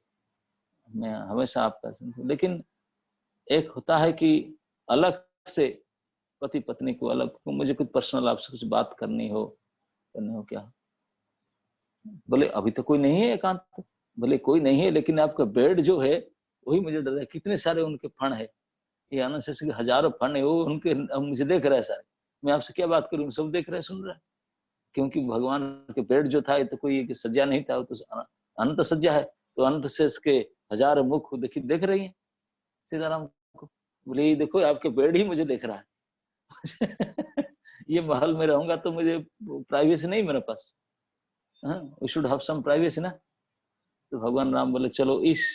मैं हमेशा आपका सुनती हूँ, लेकिन एक होता है कि अलग से पति पत्नी को अलग, मुझे कुछ पर्सनल आपसे कुछ बात करनी हो क्या? बोले अभी तो कोई नहीं है एकांत। बोले कोई नहीं है, लेकिन आपका बेड जो है वही मुझे डर है, कितने सारे उनके फंड है, ये आनंद से हजारों फंड है, वो उनके मुझे देख रहे हैं सारे, मैं आपसे क्या बात करूं, सब देख रहे हैं, सुन रहे हैं। क्योंकि भगवान के बेड जो था, ये तो कोई सज्जा नहीं था, वो तो अनंत सज्जा है, तो अनंत से इसके हजारों मुख देखिए देख रही है सीताराम को। बोले ये देखो आपके बेड ही मुझे देख रहा है। ये महल में रहूंगा तो मुझे प्राइवेसी नहीं मेरे पास, we should have some privacy ना। तो भगवान राम बोले चलो इस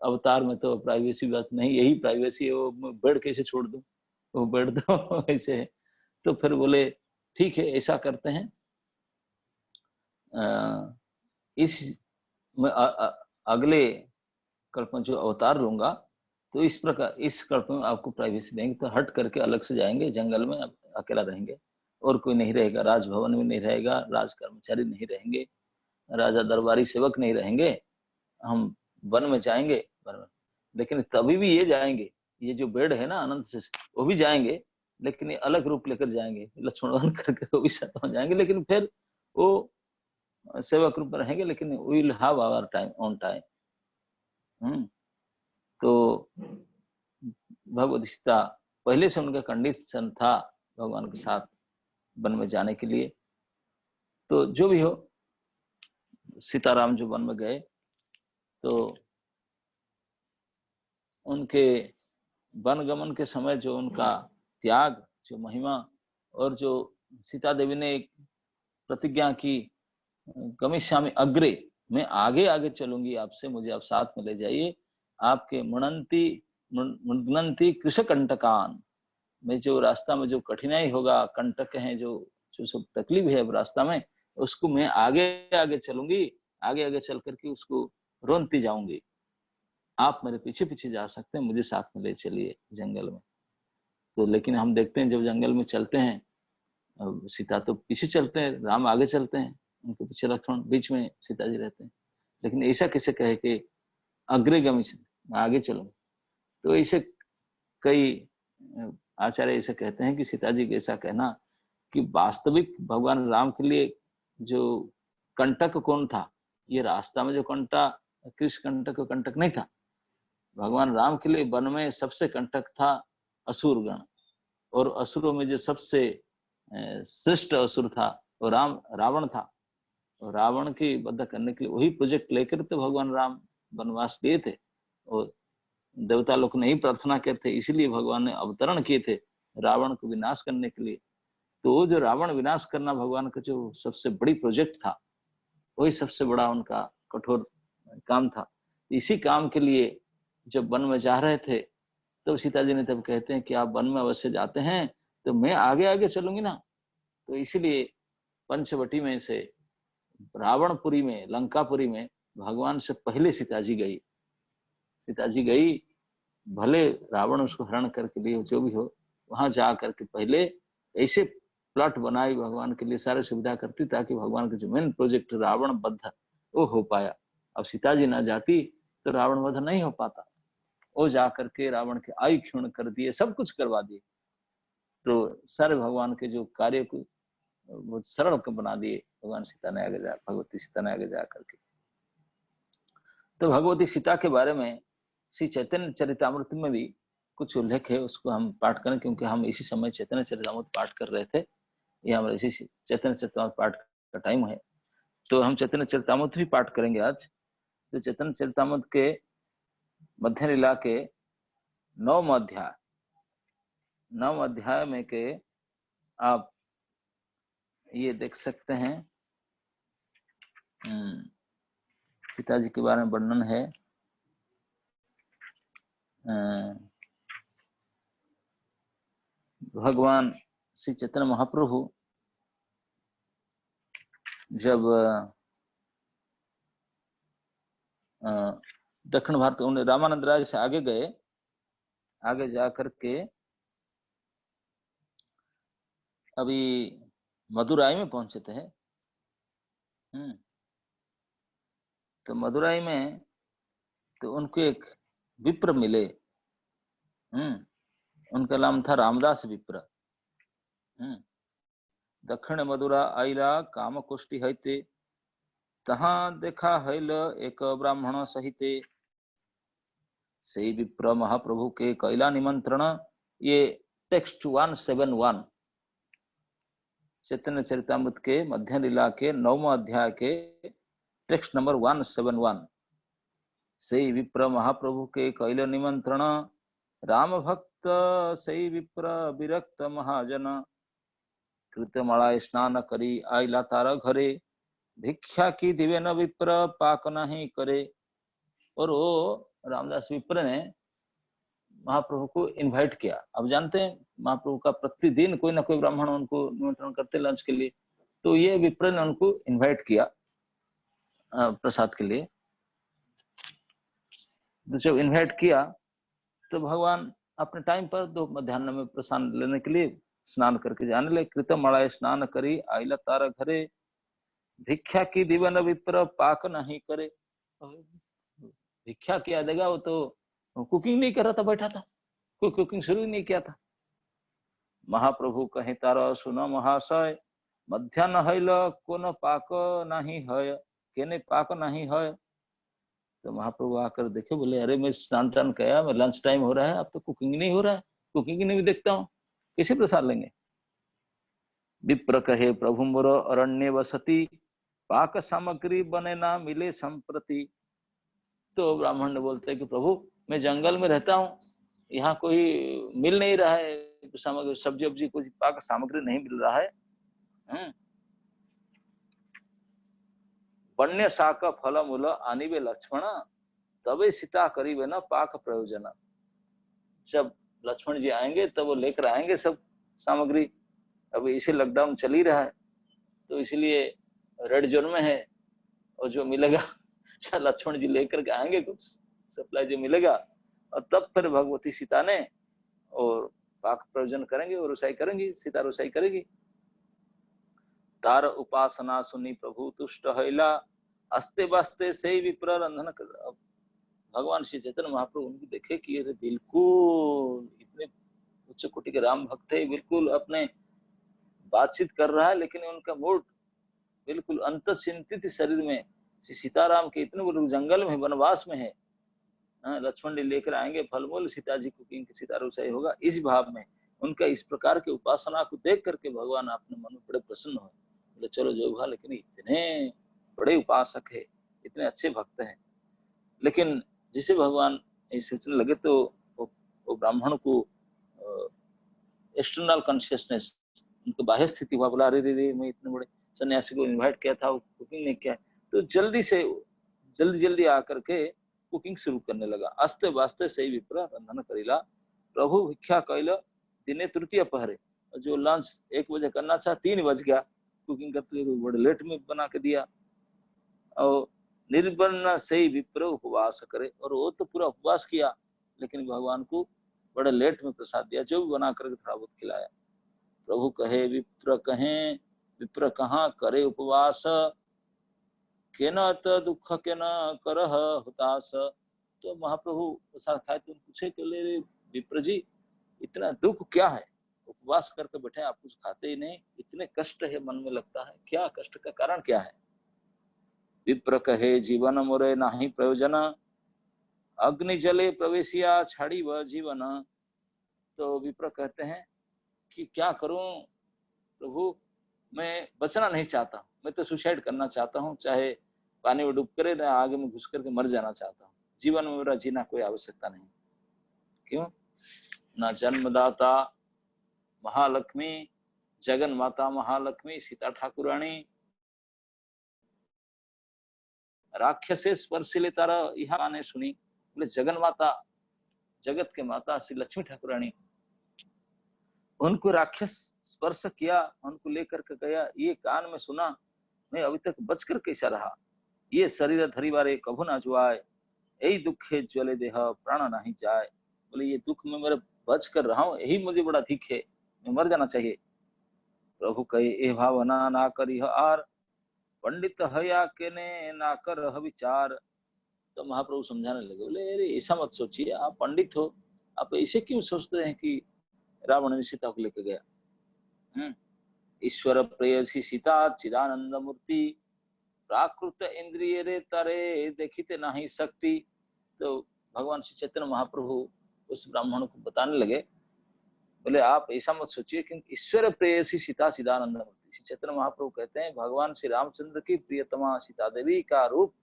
अवतार में तो प्राइवेसी बात नहीं, यही प्राइवेसी है, वो बेड कैसे छोड़ दूं, वो बेड तो ऐसे है। तो फिर बोले ठीक है, ऐसा करते हैं, इस मैं अगले कल्प में जो अवतार लूंगा, तो इस प्रकार इस कल्प में आपको प्राइवेसी देंगे, तो हट करके अलग से जाएंगे जंगल में, अकेला रहेंगे, और कोई नहीं रहेगा, राजभवन में नहीं रहेगा, राज कर्मचारी नहीं रहेंगे, राजा दरबारी सेवक नहीं रहेंगे, हम वन में जाएंगे, वन में। लेकिन तभी भी ये जाएंगे, ये जो बेड है ना अनंत से, वो भी जाएंगे, लेकिन ये अलग रूप लेकर जाएंगे, लक्ष्मण वन करके वो भी साथ में जाएंगे, लेकिन फिर वो सेवक रूप में रहेंगे, लेकिन will have our time on time. तो भगवत सीता पहले से उनका कंडीशन था भगवान के साथ वन में जाने के लिए। तो जो भी हो, सीताराम जो वन में गए, तो उनके वन गमन के समय जो उनका त्याग, जो महिमा, और जो सीता देवी ने एक प्रतिज्ञा की, गमिष्यामि अग्रे, मैं आगे आगे चलूंगी आपसे, मुझे आप साथ में ले जाइए, आपके मुनंती कृषकंटकान, में जो रास्ता में जो कठिनाई होगा, कंटक है, जो जो सब तकलीफ है रास्ता में, उसको मैं आगे आगे चलूंगी, आगे आगे चल करके उसको रोनती जाऊंगी, आप मेरे पीछे पीछे जा सकते हैं, मुझे साथ में ले चलिए जंगल में। तो लेकिन हम देखते हैं जब जंगल में चलते हैं, सीता तो पीछे चलते हैं, राम आगे चलते हैं, उनके पीछे लक्ष्मण, बीच में सीता जी रहते हैं, लेकिन ऐसा कैसे कहे कि अग्रगामी आगे चलो? तो ऐसे कई आचार्य ऐसे कहते हैं कि सीता जी का ऐसा कहना कि वास्तविक भगवान राम के लिए जो कंटक कौन था, ये रास्ता में जो कंटा कृष्ण कंटक कंटक नहीं था, भगवान राम के लिए वन में सबसे कंटक था असुर गण, और असुरों में जो सबसे श्रेष्ठ असुर था वो रावण था, रावण की वध करने के लिए वही प्रोजेक्ट लेकर तो भगवान राम वनवास लिए थे, और देवता लोग ने ही प्रार्थना किए थे, इसीलिए भगवान ने अवतरण किए थे रावण को विनाश करने के लिए। तो जो रावण विनाश करना भगवान का जो सबसे बड़ी प्रोजेक्ट था, वही सबसे बड़ा उनका कठोर काम था। इसी काम के लिए जब वन में जा रहे थे, तो सीता जी ने तब कहते हैं कि आप वन में अवश्य जाते हैं तो मैं आगे आगे चलूंगी ना। तो इसीलिए पंचवटी में से रावणपुरी में, लंकापुरी में भगवान से पहले सीता जी गई। सीता जी गई, भले रावण उसको हरण करके लिए जो भी हो, वहां जा करके पहले ऐसे प्लॉट बनाई भगवान के लिए, सारे सुविधा करती ताकि भगवान का जो मेन प्रोजेक्ट रावण वध वो हो पाया। अब सीता जी ना जाती तो रावण वध नहीं हो पाता। वो जा करके रावण के आयु क्षीण कर दिए, सब कुछ करवा दिए। तो सारे भगवान के जो कार्य को वो सरल बना दिए भगवान सीता ने आगे जा, भगवती सीता ने आगे जा करके। तो भगवती सीता के बारे में श्री चैतन्य चरितामृत में भी कुछ उल्लेख है, उसको हम पाठ करें, क्योंकि हम इसी समय चैतन्य चरितामृत पाठ कर रहे थे। ये हमारे इसी चैतन्य चरितामृत पाठ का टाइम है, तो हम चैतन्य चरितामृत भी पाठ करेंगे आज। तो चैतन्य चरितामृत के मध्य लीला के 9 अध्याय में के आप ये देख सकते हैं, सीता जी के बारे में वर्णन है। भगवान श्री चैतन्य महाप्रभु जब दक्षिण भारत, उन्हें रामानंद राय से आगे गए, आगे जाकर के अभी मदुराई में पहुंचे थे। तो मदुराई में तो उनको एक विप्र मिले, उनका नाम था रामदास विप्र। दक्षिण मदुरा आइला काम कोष्ठी हैते, तहाँ देखा हैल एक ब्राह्मण सहिते, से विप्र महाप्रभु के कैला निमंत्रण। ये टेक्स्ट 171 चैतन्य चरितामृत के मध्य लीला के 9वां अध्याय के टेक्स्ट नंबर 171। से विप्र महाप्रभु के कैल निमंत्रण, राम भक्त से विप्र विरक्त महाजन, कृतमाला स्नान करी आइला तारा घरे, भिक्षा की दिवे न विप्र पाक नहीं करे। और वो रामदास विप्र ने महाप्रभु को इनवाइट किया। अब जानते हैं महाप्रभु का प्रतिदिन कोई ना कोई ब्राह्मण उनको निमंत्रण करते लंच के लिए, तो ये विप्र ने उनको इनवाइट किया प्रसाद के लिए। तो जब इनवाइट किया तो भगवान अपने टाइम पर दो मध्याह्न में प्रसाद लेने के लिए स्नान करके जाने लगे। कृतम मड़ाए स्नान करी आइला तारा घरे, भिक्षा की दिवन विप्र पाक नहीं करे। भिक्षा किया देगा, वो तो कुकिंग नहीं कर रहा था, बैठा था, कोई कुकिंग शुरू ही नहीं किया था। महाप्रभु कहे तारा सुनो महाशय, मध्याह्न हैल कोन पाक नहीं है, केने पाक नहीं है। तो महाप्रभु आकर देखे, बोले अरे मैं स्नान टान किया, मैं लंच टाइम हो रहा है, अब तो कुकिंग नहीं हो रहा है, कुकिंग नहीं भी देखता हूँ, कैसे प्रसाद लेंगे। विप्र कहे प्रभु मोर अरण्य वसती, पाक सामग्री बने ना मिले संप्रति। तो ब्राह्मण ने बोलते हैं कि प्रभु मैं जंगल में रहता हूँ, यहाँ कोई मिल नहीं रहा है सामग्री, सब्जी वब्जी कुछ पाक सामग्री नहीं मिल रहा है। वन्य शाक फल मूल आनिबे लक्ष्मण, तबे सीता करीबे न पाक प्रयोजन। जब लक्ष्मण जी आएंगे तब वो लेकर आएंगे सब सामग्री। अभी इसे लॉकडाउन चल ही रहा है, तो इसलिए रेड जोन में है, और जो मिलेगा लक्ष्मण जी लेकर के आएंगे, कुछ सप्लाई जो मिलेगा, और तब फिर भगवती सीता ने और पाक प्रयोजन करेंगे और रुसाई करेंगी, सीता रुसाई करेगी। तार उपासना सुनी प्रभु तुष्ट हैला, अस्ते बस्ते से विप्र रंधन कर। भगवान श्री चैतन्य महाप्रभु उनको देखे कि ये बिल्कुल इतने उच्च कोटि के राम भक्त है, बिल्कुल अपने बातचीत कर रहा है, लेकिन उनका मूड बिल्कुल अंतचिंतित शरीर में। सीताराम के इतने बड़े जंगल में वनवास में है, लक्ष्मण जी लेकर आएंगे फलमूल, सीता जी कुकिंग, सीता रुसाई होगा, इस भाव में उनका इस प्रकार की उपासना को देख करके भगवान अपने मन में बड़े प्रसन्न हुए। बोले चलो जो हुआ, लेकिन इतने बड़े उपासक है, इतने अच्छे भक्त हैं, लेकिन जिसे भगवान ऐसे सोचने लगे तो वो ब्राह्मण को एक्सटर्नल कॉन्शियसनेस, उनको बाह्य स्थिति हुआ, बोला अरे रे मैं इतने बड़े सन्यासी को इनवाइट किया था, वो कुकिंग नहीं किया, तो जल्दी जल्दी आकर के कुकिंग शुरू करने लगा। अस्ते वास्ते सही विप्र रंधन करीला प्रभु भिक्षा कैल दिने तृतीय पहरे, जो लंच 1 बजे करना था 3 बज गया, कुकिंग करते हुए बड़े लेट में बना के दिया। और निर्बन्न से विप्र उपवास करे, और वो तो पूरा उपवास किया, लेकिन भगवान को बड़े लेट में प्रसाद दिया, जो भी बना करके थोड़ा बहुत खिलाया। प्रभु कहे विप्र कहें, विप्र कहाँ करे उपवास, के न त दुख के न करह हुतास। तो महाप्रभु प्रसाद खाए तो पूछे कि ले विप्र जी, इतना दुख क्या है, उपवास करके बैठे आप कुछ खाते ही नहीं, इतने कष्ट है मन में लगता है, क्या कष्ट का कारण क्या है। विप्र कहे जीवन मोरे नाही प्रयोजन, अग्नि जले प्रवेशिया छाड़ी व जीवन। तो विप्र कहते हैं कि क्या करूं प्रभु, मैं बचना नहीं चाहता, मैं तो सुसाइड करना चाहता हूं, चाहे पानी में डूब करे ना आगे में घुस करके मर जाना चाहता हूं, जीवन में मेरा जीना कोई आवश्यकता नहीं। क्यों? ना जन्मदाता महालक्ष्मी, जगन माता महालक्ष्मी सीता ठाकुराणी, राक्षसे स्पर्शिले तारा यह आने सुनी। बोले जगन माता, जगत के माता श्री लक्ष्मी ठाकुरानी, उनको राक्षस स्पर्श किया, उनको लेकर के गया, ये कान में सुना, मैं अभी तक बचकर कैसा रहा, ये शरीर धरी बारे कभू ना जुआए, यही दुख है ज्वले देह प्राण नहीं जाए। बोले ये दुख में मेरे बच कर रहा हूँ, यही मुझे बड़ा दुख है, मैं मर जाना चाहिए। प्रभु कहे ए भावना ना करी आर, पंडित हया के ने ना कर विचार। तो महाप्रभु समझाने लगे, बोले अरे ऐसा मत सोचिए, आप पंडित हो, आप ऐसे क्यों सोचते हैं कि रावण ने सीता को लेकर गया। ईश्वर प्रेयसी सीता चिदानंद मूर्ति, प्राकृत इंद्रिय रे तरे देखिते नहीं शक्ति। तो भगवान श्री चैतन्य महाप्रभु उस ब्राह्मण को बताने लगे, बोले आप ऐसा मत सोचिए कि ईश्वर प्रेयसी सीता चिदानंद मूर्ति। श्री चैतन्य महाप्रभु कहते हैं भगवान श्री रामचंद्र की प्रियतमा सीता देवी का रूप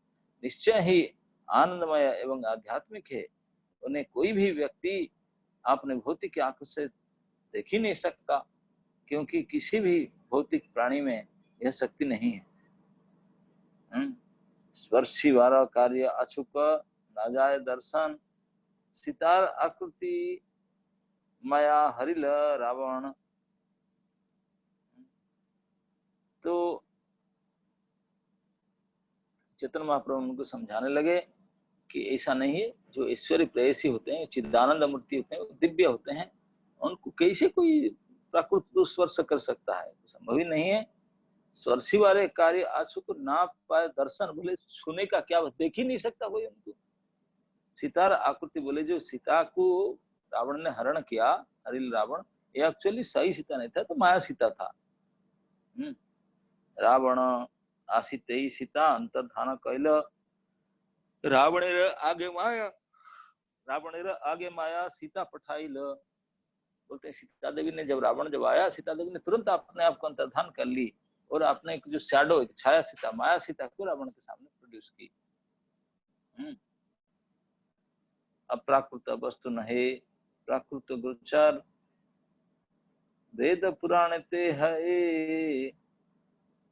निश्चय ही आनंदमय एवं आध्यात्मिक है, उन्हें कोई भी व्यक्ति आपने भौतिक आंखों से देख ही नहीं सकता, क्योंकि किसी भी भौतिक प्राणी में यह शक्ति नहीं है। स्पर्शी वाला कार्य अछुप न जाए दर्शन, सितार आकृति माया हरिल रावण। तो चैतन्य महाप्रभु उनको समझाने लगे कि ऐसा नहीं है, जो ईश्वरी प्रेयसी होते हैं, चिदानंद मूर्ति होते हैं, वो दिव्य होते हैं, उनको कैसे कोई प्राकृत को स्पर्श कर सकता है, संभव ही नहीं है। स्पर्शी वाले कार्य आंसू को ना पाए दर्शन, बोले छूने का क्या, देख ही नहीं सकता कोई उनको। सीता आकृति, बोले जो सीता को रावण ने हरण किया, हरिल रावण, ये एक्चुअली सही सीता नहीं था, तो माया सीता था। रावण आसित सीता अंतर्धान कैल, रावणेर आगे माया, रावणेर आगे माया सीता पठाइल। बोलते सीता देवी ने जब रावण जब आया, सीता देवी ने तुरंत अपने आप को अंतर्धान कर ली, और आपने जो शैडो, एक छाया सीता, माया सीता को रावण के सामने प्रोड्यूस की। अप्राकृत वस्तु नहे प्राकृत गोचर, वेद पुराण ते है,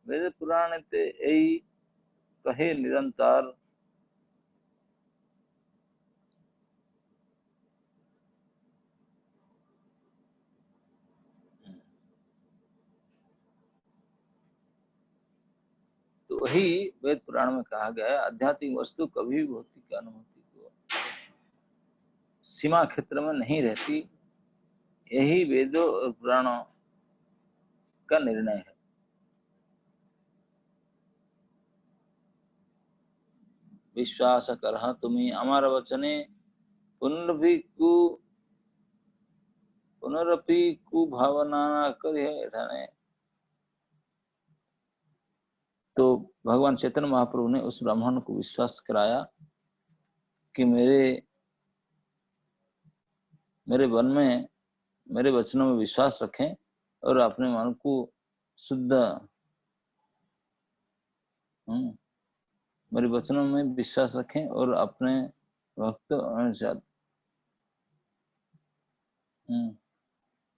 वेद पुराण ते ऐ कहे निरंतर। तो वही वेद पुराण में कहा गया है, आध्यात्मिक वस्तु कभी भी भौतिक अनुभूति को सीमा क्षेत्र में नहीं रहती, यही वेदों और पुराणों का निर्णय है। विश्वास कर तुम्हें अमर वचने, पुनरपि कुभावना करे। तो भगवान चैतन्य महाप्रभु ने उस ब्राह्मण को विश्वास कराया कि मेरे वन में, मेरे वचनों में विश्वास रखें और अपने मन को शुद्ध मेरे वचनों में विश्वास रखें और अपने भक्त अनुसार।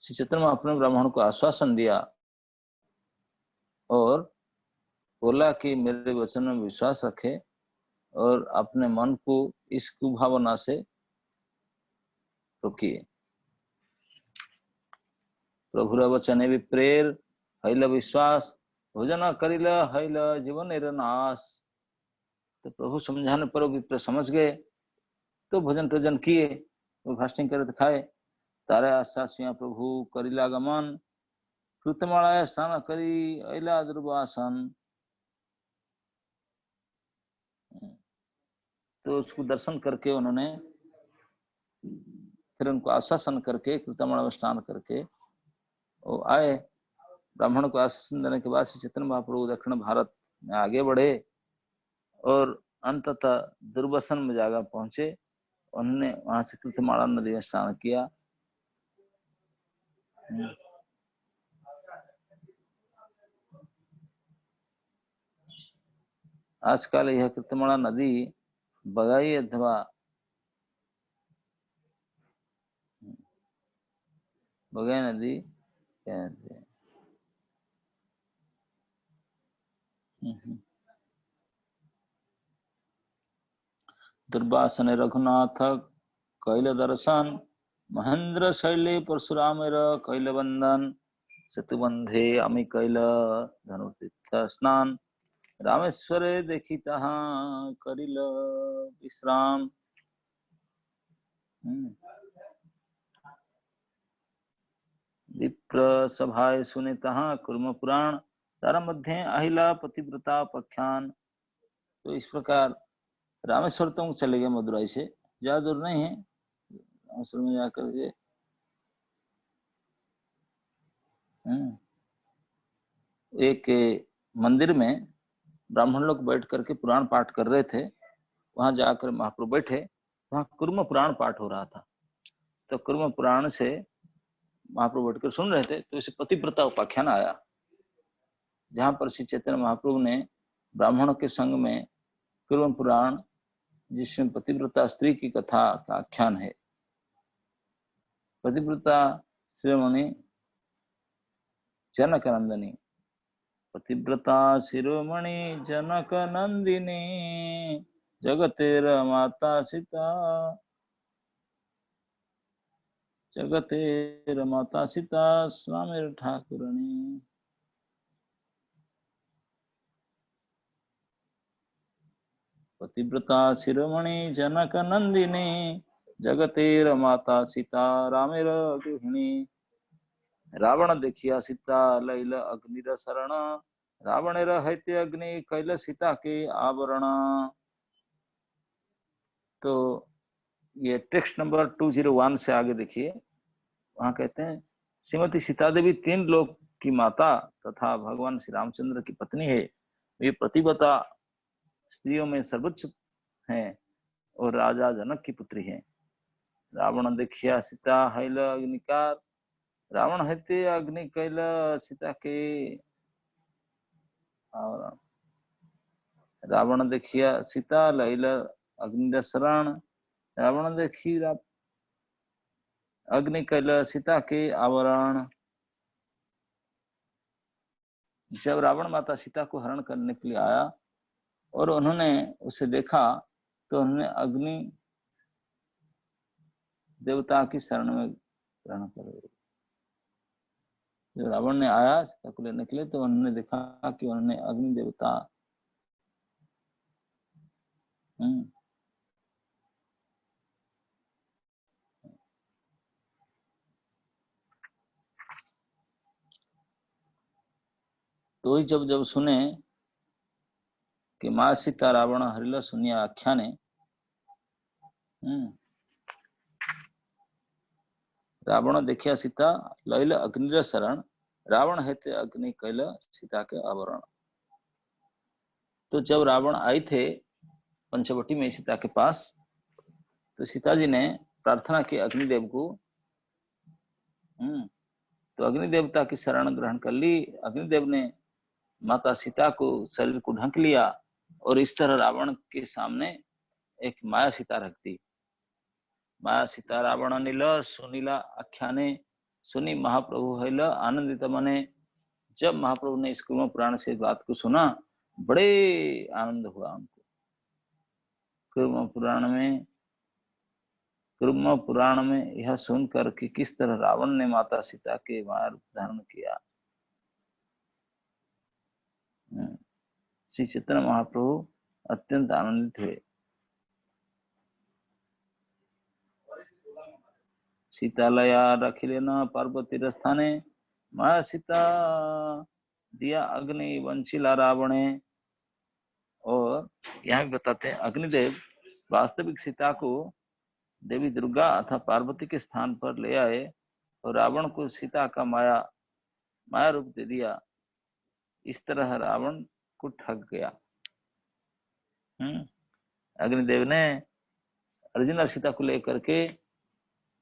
श्री चैतन्य महाप्रभु ने ब्राह्मण को आश्वासन दिया और बोला कि मेरे वचन में विश्वास रखे और अपने मन को इस कुभावना से रोकिए। प्रभुर वचने विप्रेर हैल विश्वास भोजन करिल हैल जीवन नाश। तो प्रभु समझाने पर विप्र समझ गए, तो भोजन टोजन किए, वो फास्टिंग करे तो खाए। तारे आश्वास प्रभु करिला गमन कृतमालय स्नान करी ऐला दुर्वासन। तो उसको दर्शन करके उन्होंने फिर उनको आश्वासन करके कृतमालय स्नान करके वो आए। ब्राह्मण को आश्वासन देने के बाद श्री चैतन्य महाप्रभु दक्षिण भारत में आगे बढ़े और अंततः दुर्वासन में जाकर पहुंचे। उन्होंने वहां से कृतमाला नदी में स्नान किया। आजकल यह कृतमाला नदी बगाई अथवा बगाई नदी कहते हैं। दुर्वासन रघुनाथ कैल दर्शन महेंद्र शैले परशुराम कैल बंधन सेतुबंधे अमी कैल धनुतीर्थ स्नान रामेश्वरे देखी तहाँ करिल विश्राम। विप्र सभाए सुने तहाँ कुर्म पुराण तारा मध्य अहिला पतिव्रता पख्यान। तो इस प्रकार रामेश्वर तक चले गए, मदुराई से ज्यादा दूर नहीं है। रामेश्वर में जाकर के एक मंदिर में ब्राह्मण लोग बैठ करके पुराण पाठ कर रहे थे। वहां जाकर महाप्रभु बैठे, वहां कुर्म पुराण पाठ हो रहा था। तो कुर्म पुराण से महाप्रभु बैठकर सुन रहे थे, तो इसे पतिव्रता उपाख्यान आया, जहां पर श्री चैतन्य महाप्रभु ने ब्राह्मणों के संग में कुर्म पुराण, जिसमें पतिव्रता स्त्री की कथा का आख्यान है। पतिव्रता शिरोमणि जनक नंदिनी, पतिव्रता शिरोमणि जनक नंदिनी जगतेर माता सीता, जगतेर माता सीता स्वामी ठाकुरणी। पतिव्रता शिरोमणि जनक नंदिनी जगतेर माता सीता रामेर गृहिणी। रावण देखिया सीता लैल अग्निर शरण रावणेर हैत्य अग्नि कैल सीता के आवरण। तो ये टेक्स्ट नंबर 201 से आगे देखिए, वहां कहते हैं श्रीमती सीता देवी 3 लोक की माता तथा भगवान श्री रामचंद्र की पत्नी है। वे प्रतिव्रता स्त्रियों में सर्वोच्च हैं और राजा जनक की पुत्री है। रावण देखिया सीता हैल अग्निकार रावण हैते अग्नि कैल सीता के आवरण। रावण देखिया सीता लैल अग्नि शरण रावण देखी अग्नि कैल सीता के आवरण। जब रावण माता सीता को हरण करने के लिए आया और उन्होंने उसे देखा, तो उन्होंने अग्नि देवता की शरण में ग्रहण कर लिया। जब रावण ने आया सीता को लेने के लिए, तो उन्होंने देखा कि उन्होंने अग्नि देवता तो ही जब जब सुने कि माँ सीता रावण हरिल सुनिया आख्याने, रावण देखिया सीता लैल अग्निर शरण रावण हेते अग्नि कैल सीता के आवरण। तो जब रावण आए थे पंचवटी में सीता के पास, तो सीता जी ने प्रार्थना की अग्निदेव को, तो अग्नि देवता की शरण ग्रहण कर ली। अग्निदेव ने माता सीता को शरीर को ढक लिया और इस तरह रावण के सामने एक माया सीता रख दी। माया सीता रावण अनिल सुनीला आख्याने सुनी महाप्रभु हैल आनंदित मने। जब महाप्रभु ने इस कुर्म पुराण से बात को सुना, बड़े आनंद हुआ उनको। कुर्म पुराण में यह सुनकर कि किस तरह रावण ने माता सीता के माया रूप धारण किया, श्री चैतन्य महाप्रभु अत्यंत आनंदित हुए। सीतालया रखिले न पार्वती स्थाने माया सीता दिया अग्नि वंशिला रावणे। और यहाँ भी बताते हैं अग्निदेव वास्तविक सीता को देवी दुर्गा अथवा पार्वती के स्थान पर ले आए और रावण को सीता का माया रूप दे दिया। इस तरह रावण को ठग गया। अग्निदेव ने ओरिजिनल सीता को लेकर के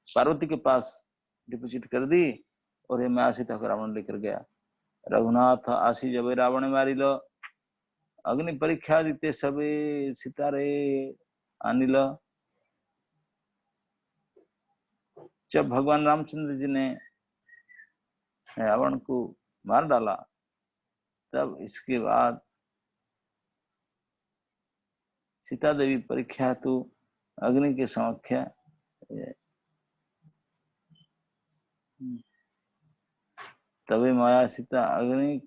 पार्वती के पास डिपोजिट कर दी और ये माया सीता को रावण लेकर गया। रघुनाथ आशी जब रावण मारी लो अग्नि परीक्षा दीते सबे सितारे अनिल। जब भगवान रामचंद्र जी ने रावण को मार डाला, तब इसके बाद सीता देवी परीक्षा तो अग्नि के समक्ष तभी माया सीता अग्नि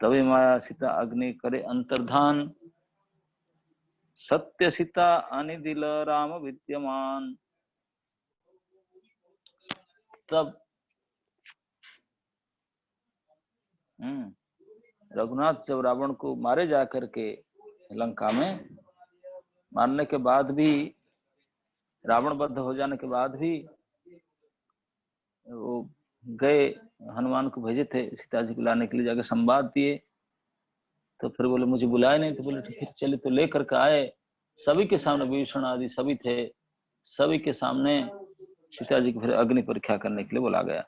तभी माया सीता अग्नि करे अंतर्धान। सत्य सीता अनिदिल राम विद्यमान। तब रघुनाथ जब रावण को मारे जा करके लंका में मारने के बाद भी, रावण बद्ध हो जाने के बाद भी वो गए, हनुमान को भेजे थे सीता जी को लाने के लिए, जाकर संवाद दिए। तो फिर बोले मुझे बुलाए नहीं, तो बोले ठीक है चले, तो लेकर के आए। सभी के सामने विभीषण आदि सभी थे, सभी के सामने सीता जी को फिर अग्नि परीक्षा करने के लिए बोला गया।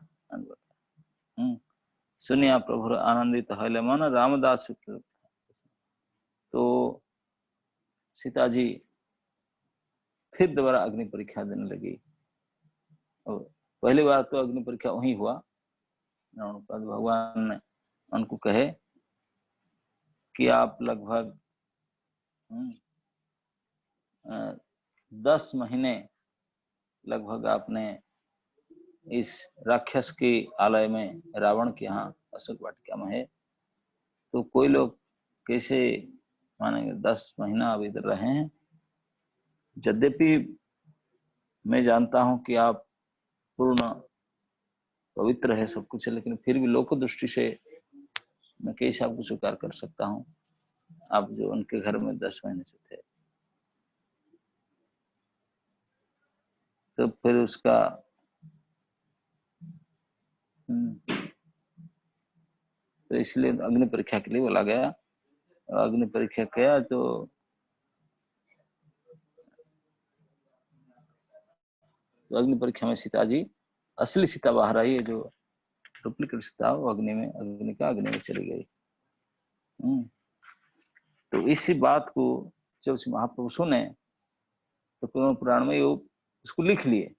सुनिया प्रभु आनंदित हले मन रामदास। तो सीता जी फिर दोबारा अग्नि परीक्षा देने लगी। और पहली बार तो अग्नि परीक्षा वही हुआ, भगवान ने उनको कहे कि आप लगभग 10 महीने लगभग आपने इस राक्षस के आलय में, रावण के यहाँ अशोक वाटिका में है, तो कोई लोग कैसे मानेंगे 10 महीना आप इधर रहे हैं। यद्यपि मैं जानता हूं कि आप पूर्ण पवित्र है, सब कुछ है, लेकिन फिर भी लोक दृष्टि से मैं कैसे आपको स्वीकार कर सकता हूं, आप जो उनके घर में 10 महीने से थे। तो फिर उसका तो इसलिए अग्नि परीक्षा के लिए बोला गया। अग्नि परीक्षा किया तो अग्नि परीक्षा में सीता जी, असली सीता बाहर आई है, जो डुप्लीकेट सीता वो अग्नि में चली गई। तो इसी बात को जब महाप्रभु सुने तो पुराण पुराण में वो उसको लिख लिए।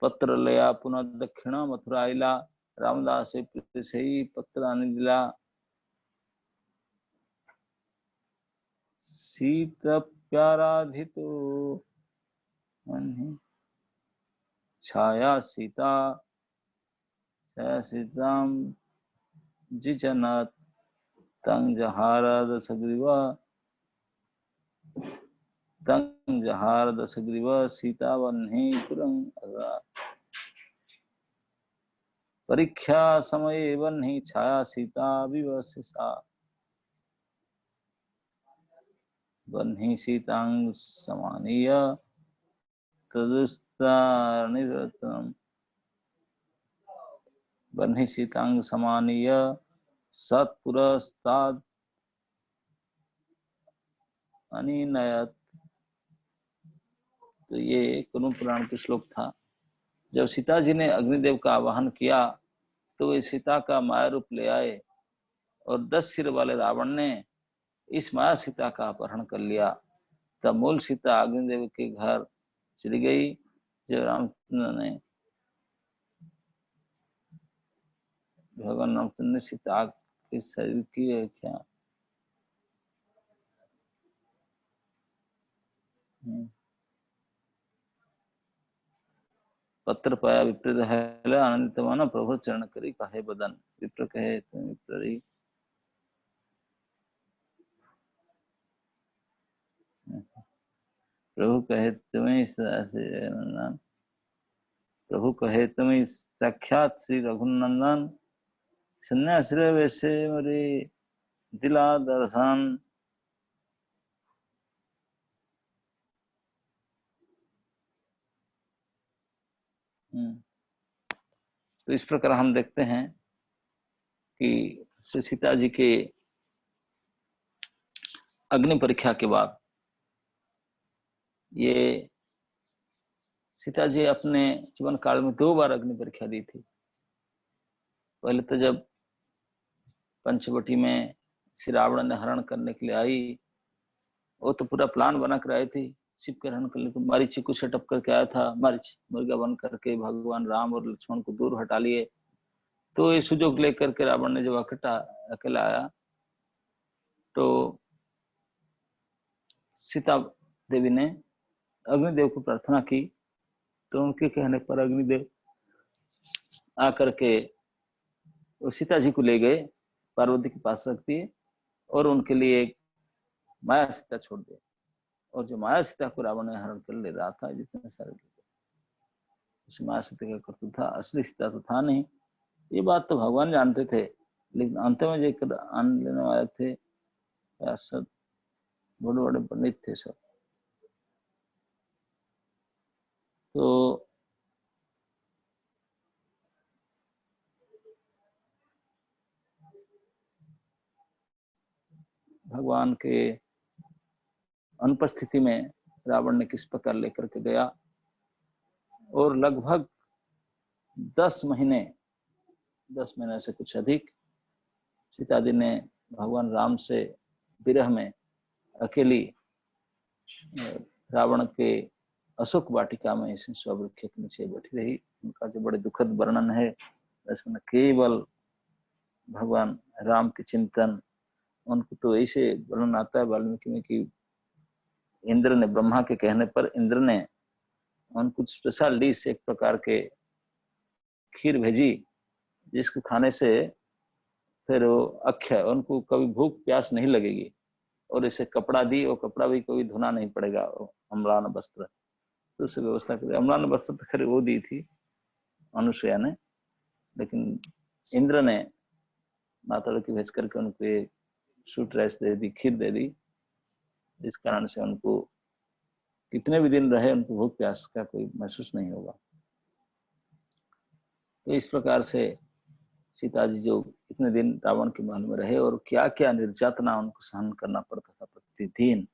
पत्र लया पुनः दक्षिण मथुरा आइला रामदास से ही पत्र आने दिला। सीता प्याराधितो छाया सीताम जिजनात तंग जहार दशग्रीव सीता वन्ही पुरं परीक्षा समय वन्ही छाया सीता विवसिसा। वन्ही सीतांग समानीय तदुस्तानिरतम। वन्ही सीतांग समानीय सत्पुरस्ताद अनिनयत। तो ये कुरुम पुराण के श्लोक था। जब सीता जी ने अग्निदेव का आवाहन किया तो वे सीता का माया रूप ले आए और 10 सिर वाले रावण ने इस माया सीता का अपहरण कर लिया। तब मूल सीता अग्निदेव के घर चली गई। जब रामचंद्र ने भगवान रामचंद्र ने सीता के शरीर की क्या पत्र पाया विप्र है आनंदित माना प्रभु चरण करी कहे बदन। विप्र कहे तुम विप्री प्रभु कहे तुम्हें प्रभु कहे तुम्हें साक्षात श्री रघुनंदन सन्याश्रय वैसे मरे दिला दर्शन। तो इस प्रकार हम देखते हैं कि सीता जी के अग्नि परीक्षा के बाद ये सीता जी अपने जीवन काल में 2 बार अग्नि परीक्षा दी थी। पहले तो जब पंचवटी में श्री रावण ने हरण करने के लिए आई, वो तो पूरा प्लान बना कर आई थी शिव के हरण करने को। मारीची को सेटअप करके आया था, मारीच मुर्गा बन करके भगवान राम और लक्ष्मण को दूर हटा लिए। तो ये सुजोग लेकर के रावण ने जब अकेला आया तो सीता देवी ने अग्निदेव को प्रार्थना की। तो उनके कहने पर अग्निदेव आकर के वो सीता जी को ले गए, पार्वती के पास रख दिए और उनके लिए एक माया सीता छोड़ दिए। और जो माया सीता को रावण ने हरण कर ले रहा था, जितने सारे उस माया सीता का कर्तव्य था, असली सीता तो था नहीं। ये बात तो भगवान जानते थे, लेकिन अंत में जो आन लेने वाले थे सब बड़े बड़े पंडित थे सब। तो भगवान के अनुपस्थिति में रावण ने किस प्रकार लेकर के गया और लगभग 10 महीने से कुछ अधिक सीता जी ने भगवान राम से विरह में अकेली रावण के अशोक वाटिका में इस स्ववृक्ष के नीचे बैठी रही। उनका जो बड़े दुखद वर्णन है, इसमें केवल भगवान राम के चिंतन, उनको तो ऐसे वर्णन आता है वाल्मीकि में कि इंद्र ने, ब्रह्मा के कहने पर इंद्र ने उनको स्पेशल डिश एक प्रकार के खीर भेजी, जिसको खाने से फिर वो अक्षय, उनको कभी भूख प्यास नहीं लगेगी। और इसे कपड़ा दी, और कपड़ा भी कभी धोना नहीं पड़ेगा, अम्लान वस्त्र। तो उसे व्यवस्था करी। अम्लान वस्त्र तो खैर वो दी थी अनुसुईया ने, लेकिन इंद्र ने माता की भेज करके उनको एक सूट राइस दे दी, खीर दे दी, जिस कारण से उनको कितने भी दिन रहे उनको भूख प्यास का कोई महसूस नहीं होगा। तो इस प्रकार से सीता जी जो इतने दिन रावण के महल में रहे और क्या क्या निर्यातना उनको सहन करना पड़ता था प्रतिदिन,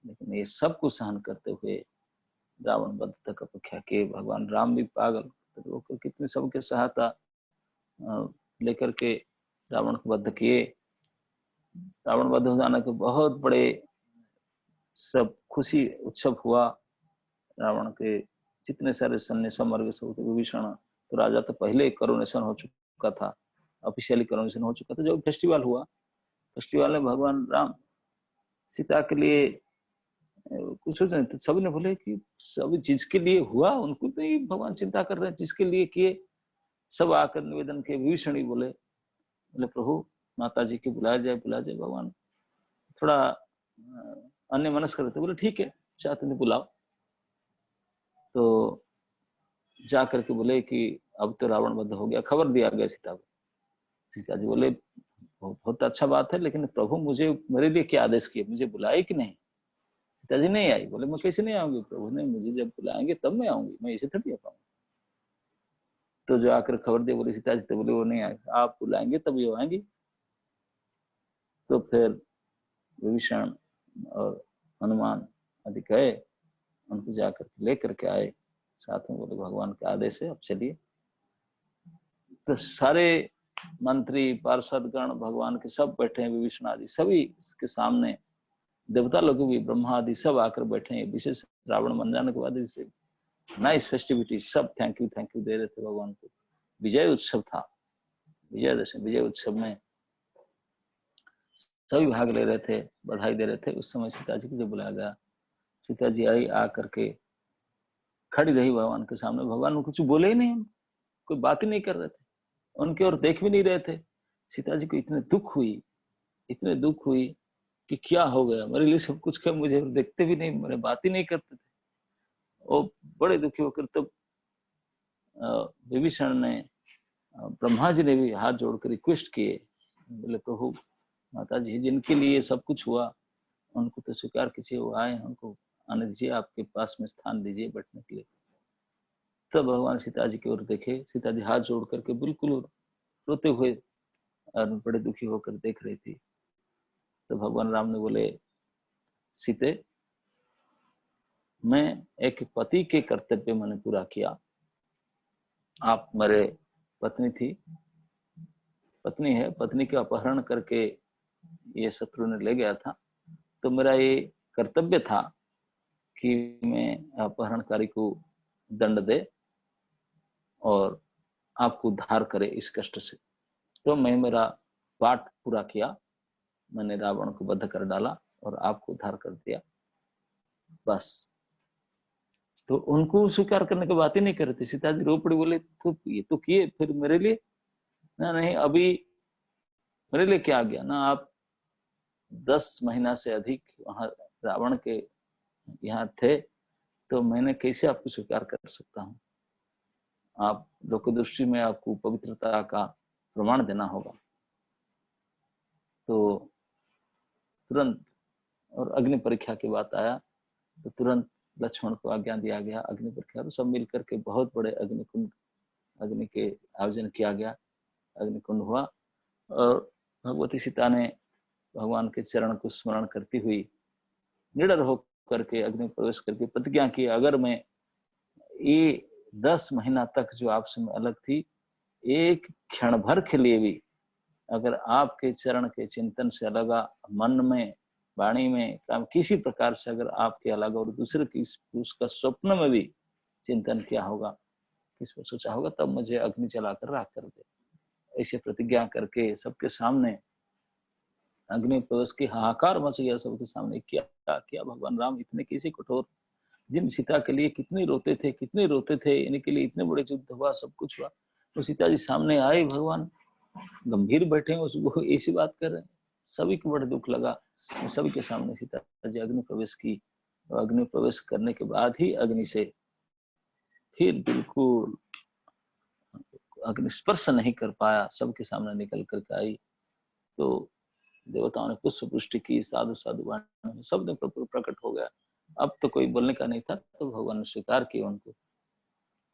लेकिन ये सब कुछ सहन करते हुए रावण वध तक अपेक्षा के भगवान राम भी पागल तो कितने सबके सहायता लेकर के रावण को वध किए। रावण वध हो जाने के बहुत बड़े सब खुशी उत्सव हुआ। रावण के जितने सारे सैन्य समर्ग सब थे, विभीषण तो राजा तो पहले करोनेशन हो चुका था, ऑफिशियली करोनेशन हो चुका था। जब फेस्टिवल हुआ, फेस्टिवल में भगवान राम सीता के लिए कुछ नहीं, तो सब ने बोले कि सब जिसके लिए हुआ उनको तो ही भगवान चिंता कर रहे हैं, जिसके लिए किए। सब आकर निवेदन के, विभीषण ही बोले प्रभु माता जी के बुलाया जाए भगवान थोड़ा अन्य मनस्क करते। बोले ठीक है, चाहते थे बुलाओ। तो जा करके बोले कि अब तो रावण वध हो गया, खबर दिया गया सीता को। सीता जी बोले बहुत अच्छा बात है, लेकिन प्रभु मुझे मेरे लिए क्या आदेश किए, मुझे बुलाए कि नहीं? सीता जी नहीं आई। बोले मैं कैसे नहीं आऊंगी, प्रभु ने मुझे जब बुलाएंगे तब मैं आऊंगी, मैं इसे थोड़ी आ पाऊंगी। तो जो आकर खबर दे बोले सीता जी, तो बोले वो नहीं आए, आप बुलाएंगे तब ये आएंगी। तो फिर विभीषण और हनुमान आदि गए, उनको जाकर लेकर के आए साथ में। बोले भगवान का आदेश है, अब चलिए। तो सारे मंत्री पार्षद गण भगवान के सब बैठे हैं, विभीषण आदि सभी के सामने, देवता लोग भी, ब्रह्मा आदि सब आकर बैठे हैं। विशेष रावण बन जाने के बाद इसे नाइस फेस्टिविटी, सब थैंक यू दे रहे थे भगवान को। विजय उत्सव था, विजयदशमी विजय उत्सव में सभी भाग ले रहे थे, बधाई दे रहे थे। उस समय सीता जी को जब बुलाया गया, सीता जी आई, आ करके खड़ी रही भगवान के सामने। भगवान कुछ बोले ही नहीं, कोई बात ही नहीं कर रहे थे, उनकी ओर देख भी नहीं रहे थे। सीता जी को इतने दुख हुई कि क्या हो गया, मेरे लिए सब कुछ, क्या मुझे देखते भी नहीं, मेरे बात ही नहीं करते थे। वो बड़े दुखी होकर तब विभीषण ने, ब्रह्मा जी ने भी हाथ जोड़कर रिक्वेस्ट किए, बोले प्रभु माता जी जिनके लिए सब कुछ हुआ उनको तो स्वीकार कीजिए, वो आए, उनको आने दीजिए, आपके पास में स्थान दीजिए बैठने के लिए। तब भगवान सीता जी की ओर देखे, सीता जी हाथ जोड़ करके बिल्कुल रोते हुए और बड़े दुखी होकर देख रही थी। तो भगवान राम ने बोले, सीते मैं एक पति के कर्तव्य मैंने पूरा किया, आप मेरे पत्नी थी, पत्नी है, पत्नी का अपहरण करके ये शत्रु ने ले गया था, तो मेरा ये कर्तव्य था कि मैं अपहरणकारी को दंड दे और आपको उद्धार करे इस कष्ट से। तो मैं मेरा पाठ पूरा किया, मैंने रावण को वध कर डाला और आपको उद्धार कर दिया, बस। तो उनको स्वीकार करने की बात ही नहीं कर रहे थे। सीता जी रो पड़ी, बोले तो ये तो किए, फिर मेरे लिए ना, नहीं अभी मेरे लिए क्या गया ना, आप 10 महीना से अधिक वहां रावण के यहाँ थे, तो मैंने कैसे आपको स्वीकार कर सकता हूँ। आप लोक दृष्टि में आपको पवित्रता का प्रमाण देना होगा। तो तुरंत, और अग्नि परीक्षा की बात आया तो तुरंत लक्ष्मण को आज्ञा दिया गया अग्नि परीक्षा, तो सब मिलकर के बहुत बड़े अग्निकुंड, अग्नि के आयोजन किया गया, अग्निकुंड हुआ। और भगवती सीता ने भगवान के चरण को स्मरण करती हुई निडर होकर के अग्नि प्रवेश करके प्रतिज्ञा की, अगर मैं ये 10 महीना तक जो आपसे मैं अलग थी, एक क्षण भर के लिए भी अगर आपके चरण के चिंतन से अलग, मन में वाणी में काम किसी प्रकार से अगर आपके अलग और दूसरे की उसका स्वप्न में भी चिंतन किया होगा, किस पर सोचा होगा, तब मुझे अग्नि जलाकर राख कर दे। ऐसे प्रतिज्ञा करके सबके सामने अग्नि प्रवेश की हाहाकार मच गया सबके सामने। क्या किया भगवान राम, इतने कैसे कठोर, जिन सीता के लिए कितने रोते थे, इनके लिए इतने बड़े युद्ध हुआ, सब कुछ हुआ, तो सीता जी सामने आए, भगवान गंभीर बैठे हैं, उसको ऐसी बात कर रहे हैं। सभी को बड़ा दुख लगा। सभी के सामने सीता जी अग्नि प्रवेश की, और अग्नि प्रवेश करने के बाद ही अग्नि से फिर बिल्कुल अग्नि स्पर्श नहीं कर पाया, सबके सामने निकल करके आई। तो देवताओं ने पुष्प वृष्टि की, साधु साधु वाणी, सब ने प्रकट हो गया। अब तो कोई बोलने का नहीं था, तो भगवान ने स्वीकार किया, उनको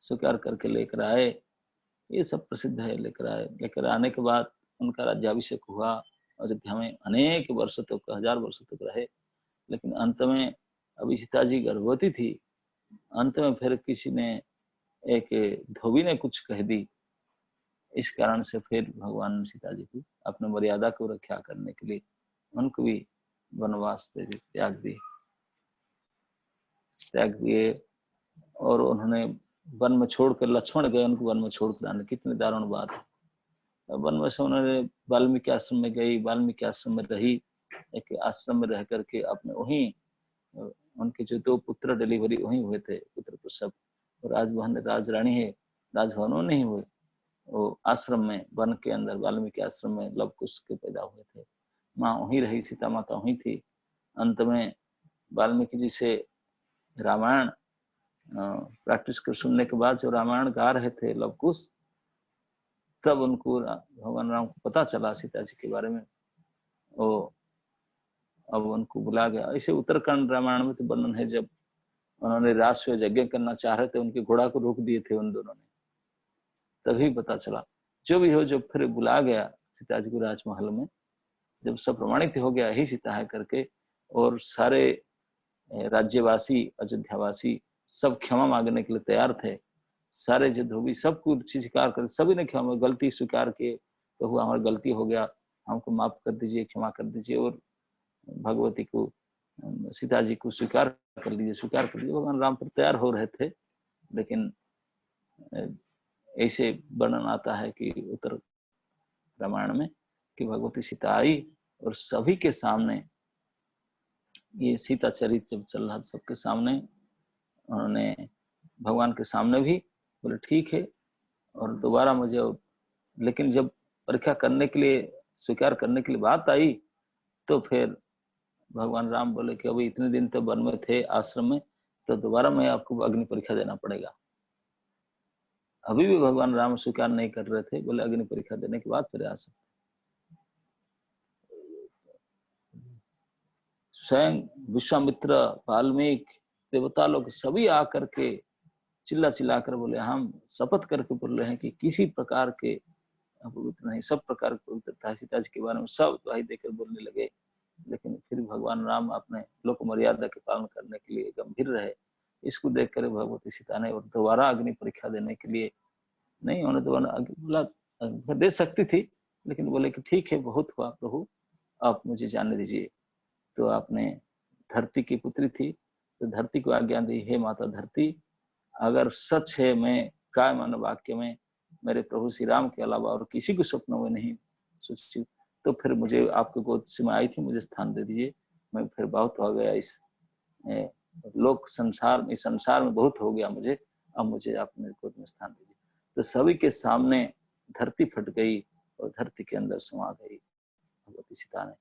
स्वीकार करके लेकर आए। ये सब प्रसिद्ध है। लेकर आने के बाद उनका राज्याभिषेक हुआ। अयोध्या में अनेक वर्ष तक, 1000 वर्ष तक रहे। लेकिन अंत में अभी सीता जी गर्भवती थी, अंत में फिर किसी ने, एक धोबी ने कुछ कह दी, इस कारण से फिर भगवान सीता जी को अपने मर्यादा को रक्षा करने के लिए उनको भी वनवास त्याग दिए। और उन्होंने वन में छोड़कर, लक्ष्मण गए उनको वन में छोड़कर आने, कितनी दारुण बात है। वन में से उन्होंने वाल्मीकि आश्रम में गई, वाल्मीकि आश्रम में रही, एक आश्रम में रह करके अपने वहीं, उनके जो 2 पुत्र डिलीवरी वहीं हुए थे, पुत्र प्रसव, और राजरानी है, राजभवनों नहीं हुए, वो आश्रम में, वन के अंदर वाल्मीकि आश्रम में लव कुश के पैदा हुए थे। माँ वहीं रही, सीता माता वहीं थी। अंत में वाल्मीकि जी से रामायण प्रैक्टिस कर सुनने के बाद, जब रामायण गा रहे थे लव कुश, तब उनको भगवान राम को पता चला सीता जी के बारे में। वो अब उनको बुला गया। ऐसे उत्तरकांड रामायण में तो वर्णन है, जब उन्होंने राष्ट्रीय यज्ञ करना चाह रहे थे, उनके घोड़ा को रोक दिए थे उन दोनों ने, तभी पता चला। जो भी हो, जब फिर बुला गया सीता जी को राजमहल में, जब सब प्रमाणित हो गया ही सीता है करके, और सारे राज्यवासी, अयोध्यावासी सब क्षमा मांगने के लिए तैयार थे, सारे जो धोबी सबको स्वीकार कर, सभी ने क्षमा गलती स्वीकार किए। प्रभु हमारी गलती हो गया, हमको माफ कर दीजिए, क्षमा कर दीजिए, और भगवती को, सीता जी को स्वीकार कर लीजिए, स्वीकार कर लीजिए। भगवान राम पर तैयार हो रहे थे, लेकिन ऐसे वर्णन आता है कि उत्तर रामायण में कि भगवती सीता आई और सभी के सामने, ये सीता चरित्र जब चल रहा था सबके सामने, उन्होंने भगवान के सामने भी बोले ठीक है, और दोबारा मुझे, लेकिन जब परीक्षा करने के लिए, स्वीकार करने के लिए बात आई, तो फिर भगवान राम बोले कि अभी इतने दिन तो वन में थे, आश्रम में, तो दोबारा मैं आपको अग्नि परीक्षा देना पड़ेगा। अभी भी भगवान राम स्वीकार नहीं कर रहे थे, बोले अग्नि परीक्षा देने के बाद फिर आ सकते। स्वयं विश्वामित्र, वाल्मीकि, देवता लोग सभी आकर के चिल्ला चिल्ला कर बोले, हम शपथ करके बोल रहे हैं कि किसी प्रकार के पवित्र नहीं, सब प्रकार की पवित्रता सीता जी के बारे में सब दुहाई देकर बोलने लगे। लेकिन फिर भगवान राम अपने लोक मर्यादा के पालन करने के लिए गंभीर रहे। इसको देखकर भगवती सीता ने और दोबारा अग्नि परीक्षा देने के लिए नहीं, उन्होंने दोबारा बोला दे सकती थी, लेकिन बोले कि ठीक है, बहुत हुआ प्रभु, आप मुझे जाने दीजिए। तो आपने, धरती की पुत्री थी, तो धरती को आज्ञा दी, हे माता धरती, अगर सच है मैं काय मन वाक्य में मेरे प्रभु श्री राम के अलावा और किसी को स्वप्न में नहीं सोची, तो फिर मुझे आपके गोद से मैं आई थी, मुझे स्थान दे दीजिए। मैं फिर बहुत हो गया इस लोक संसार में, संसार में बहुत हो गया मुझे, अब मुझे आप मेरे गोद में स्थान दीजिए। तो सभी के सामने धरती फट गई और धरती के अंदर समा गई भगवती सीता ने।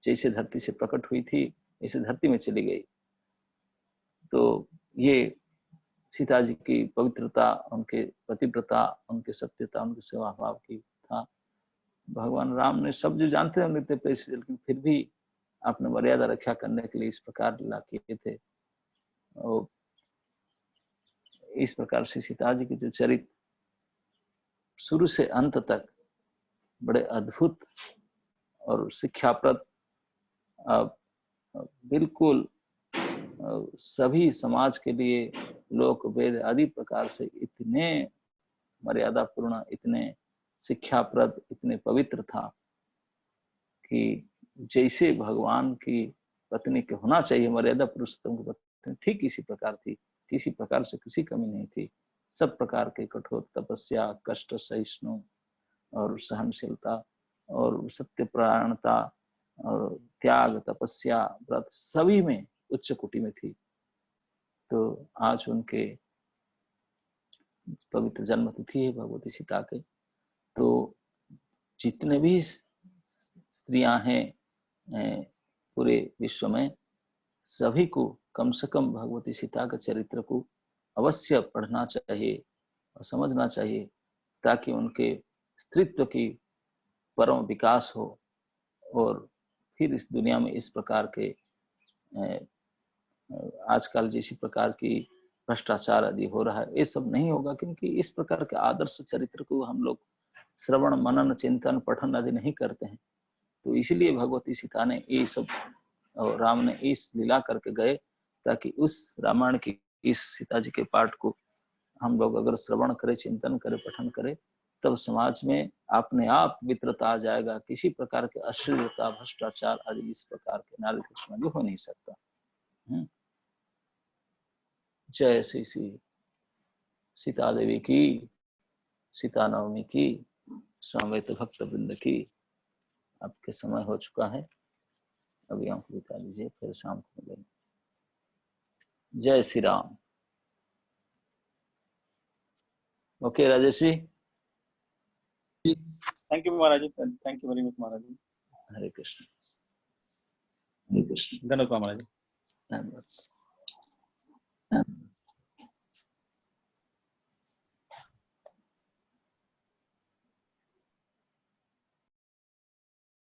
जैसे धरती से प्रकट हुई थी, ऐसे धरती में चली गई। तो ये सीता जी की पवित्रता, उनके पतिव्रता, उनके सत्यता, उनके सेवा भाव की था। भगवान राम ने सब जो जानते हैं नृत्य पे, लेकिन फिर भी अपने मर्यादा रक्षा करने के लिए इस प्रकार लीला किए थे। और इस प्रकार से सीता जी के जो चरित्र शुरू से अंत तक बड़े अद्भुत और शिक्षाप्रद, बिल्कुल सभी समाज के लिए, लोक वेद आदि प्रकार से इतने मर्यादापूर्ण, इतने शिक्षाप्रद, इतने पवित्र था कि जैसे भगवान की पत्नी के होना चाहिए, मर्यादा पुरुषोत्तम की पत्नी ठीक इसी प्रकार थी, किसी प्रकार से किसी कमी नहीं थी। सब प्रकार के कठोर तपस्या, कष्ट सहिष्णु और सहनशीलता और सत्यपरायणता और त्याग, तपस्या, व्रत सभी में उच्च कोटि में थी। तो आज उनके पवित्र जन्म तिथि है भगवती सीता के। तो जितने भी स्त्रियां हैं पूरे विश्व में, सभी को कम से कम भगवती सीता के चरित्र को अवश्य पढ़ना चाहिए और समझना चाहिए, ताकि उनके स्त्रीत्व की परम विकास हो और फिर इस दुनिया में इस प्रकार के आजकल जैसी प्रकार की भ्रष्टाचार आदि हो रहा है, ये सब नहीं होगा, क्योंकि इस प्रकार के आदर्श चरित्र को हम लोग श्रवण, मनन, चिंतन, पठन आदि नहीं करते हैं। तो इसीलिए भगवती सीता ने ये सब और राम ने इस लीला करके गए, ताकि उस रामायण की इस सीता जी के पाठ को हम लोग अगर श्रवण करें, चिंतन करें, पठन करें, तब समाज में अपने आप मित्रता आ जाएगा। किसी प्रकार के अश्लीलता, भ्रष्टाचार आदि इस प्रकार के नारी दुश्मन हो नहीं सकता। जय श्री श्री सीता देवी की, सीता नवमी की, स्वामित्व भक्त वृंद की। आपके समय हो चुका है, अभी आंख बिता लीजिए, फिर शाम को मिलेंगे। जय Shri Ram. Okay Rajesh ji, thank you Maharaj ji, thank you very much Maharaj ji. Hare Krishna, Hare Krishna. धन्यवाद महाराज जी। धन्यवाद।